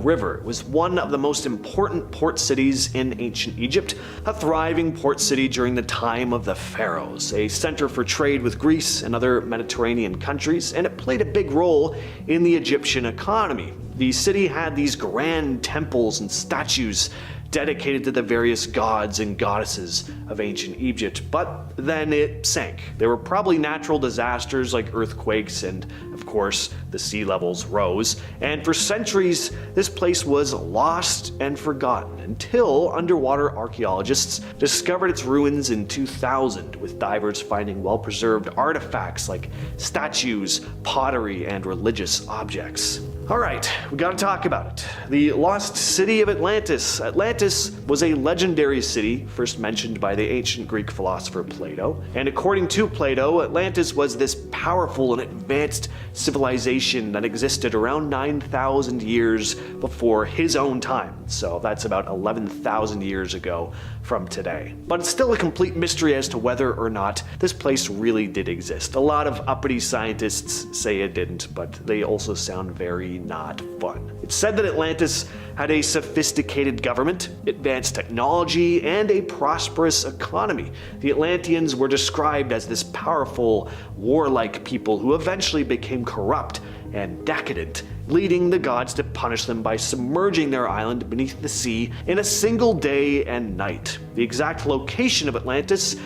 River. It was one of the most important port cities in ancient Egypt, a thriving port city during the time of the pharaohs, a center for trade with Greece and other Mediterranean countries, and it played a big role in the Egyptian economy. The city had these grand temples and statues dedicated to the various gods and goddesses of ancient Egypt, but then it sank. There were probably natural disasters like earthquakes, and of course the sea levels rose, and for centuries this place was lost and forgotten until underwater archaeologists discovered its ruins in 2000, with divers finding well-preserved artifacts like statues, pottery, and religious objects. Alright, we gotta talk about it. The lost city of Atlantis. Atlantis was a legendary city first mentioned by the ancient Greek philosopher Plato, and according to Plato, Atlantis was this powerful and advanced civilization that existed around 9,000 years before his own time, so that's about 11,000 years ago from today. But it's still a complete mystery as to whether or not this place really did exist. A lot of uppity scientists say it didn't, but they also sound very not fun. It's said that Atlantis had a sophisticated government, advanced technology, and a prosperous economy. The Atlanteans were described as this powerful, warlike people who eventually became corrupt and decadent, leading the gods to punish them by submerging their island beneath the sea in a single day and night. The exact location of Atlantis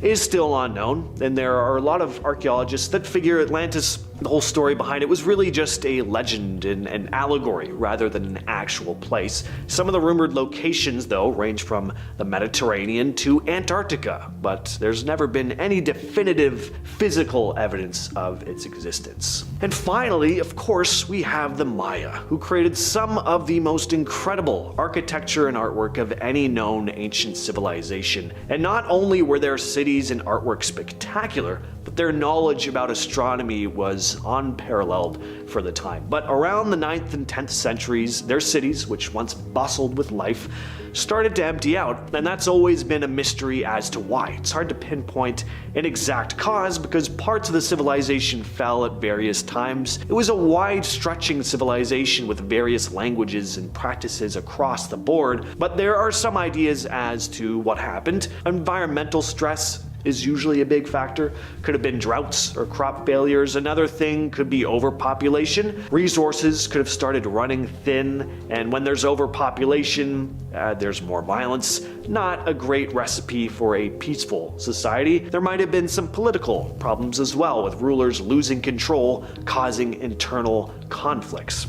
is still unknown, and there are a lot of archaeologists that figure Atlantis, the whole story behind it, was really just a legend and an allegory rather than an actual place. Some of the rumored locations, though, range from the Mediterranean to Antarctica, but there's never been any definitive physical evidence of its existence. And finally, of course, we have the Maya, who created some of the most incredible architecture and artwork of any known ancient civilization. And not only were their cities and artwork spectacular, but their knowledge about astronomy was was unparalleled for the time. But around the 9th and 10th centuries, their cities, which once bustled with life, started to empty out, and that's always been a mystery as to why. It's hard to pinpoint an exact cause because parts of the civilization fell at various times. It was a wide-stretching civilization with various languages and practices across the board, but there are some ideas as to what happened. Environmental stress is usually a big factor. Could have been droughts or crop failures. Another thing could be overpopulation. Resources could have started running thin, and when there's overpopulation, there's more violence. Not a great recipe for a peaceful society. There might have been some political problems as well, with rulers losing control, causing internal conflicts.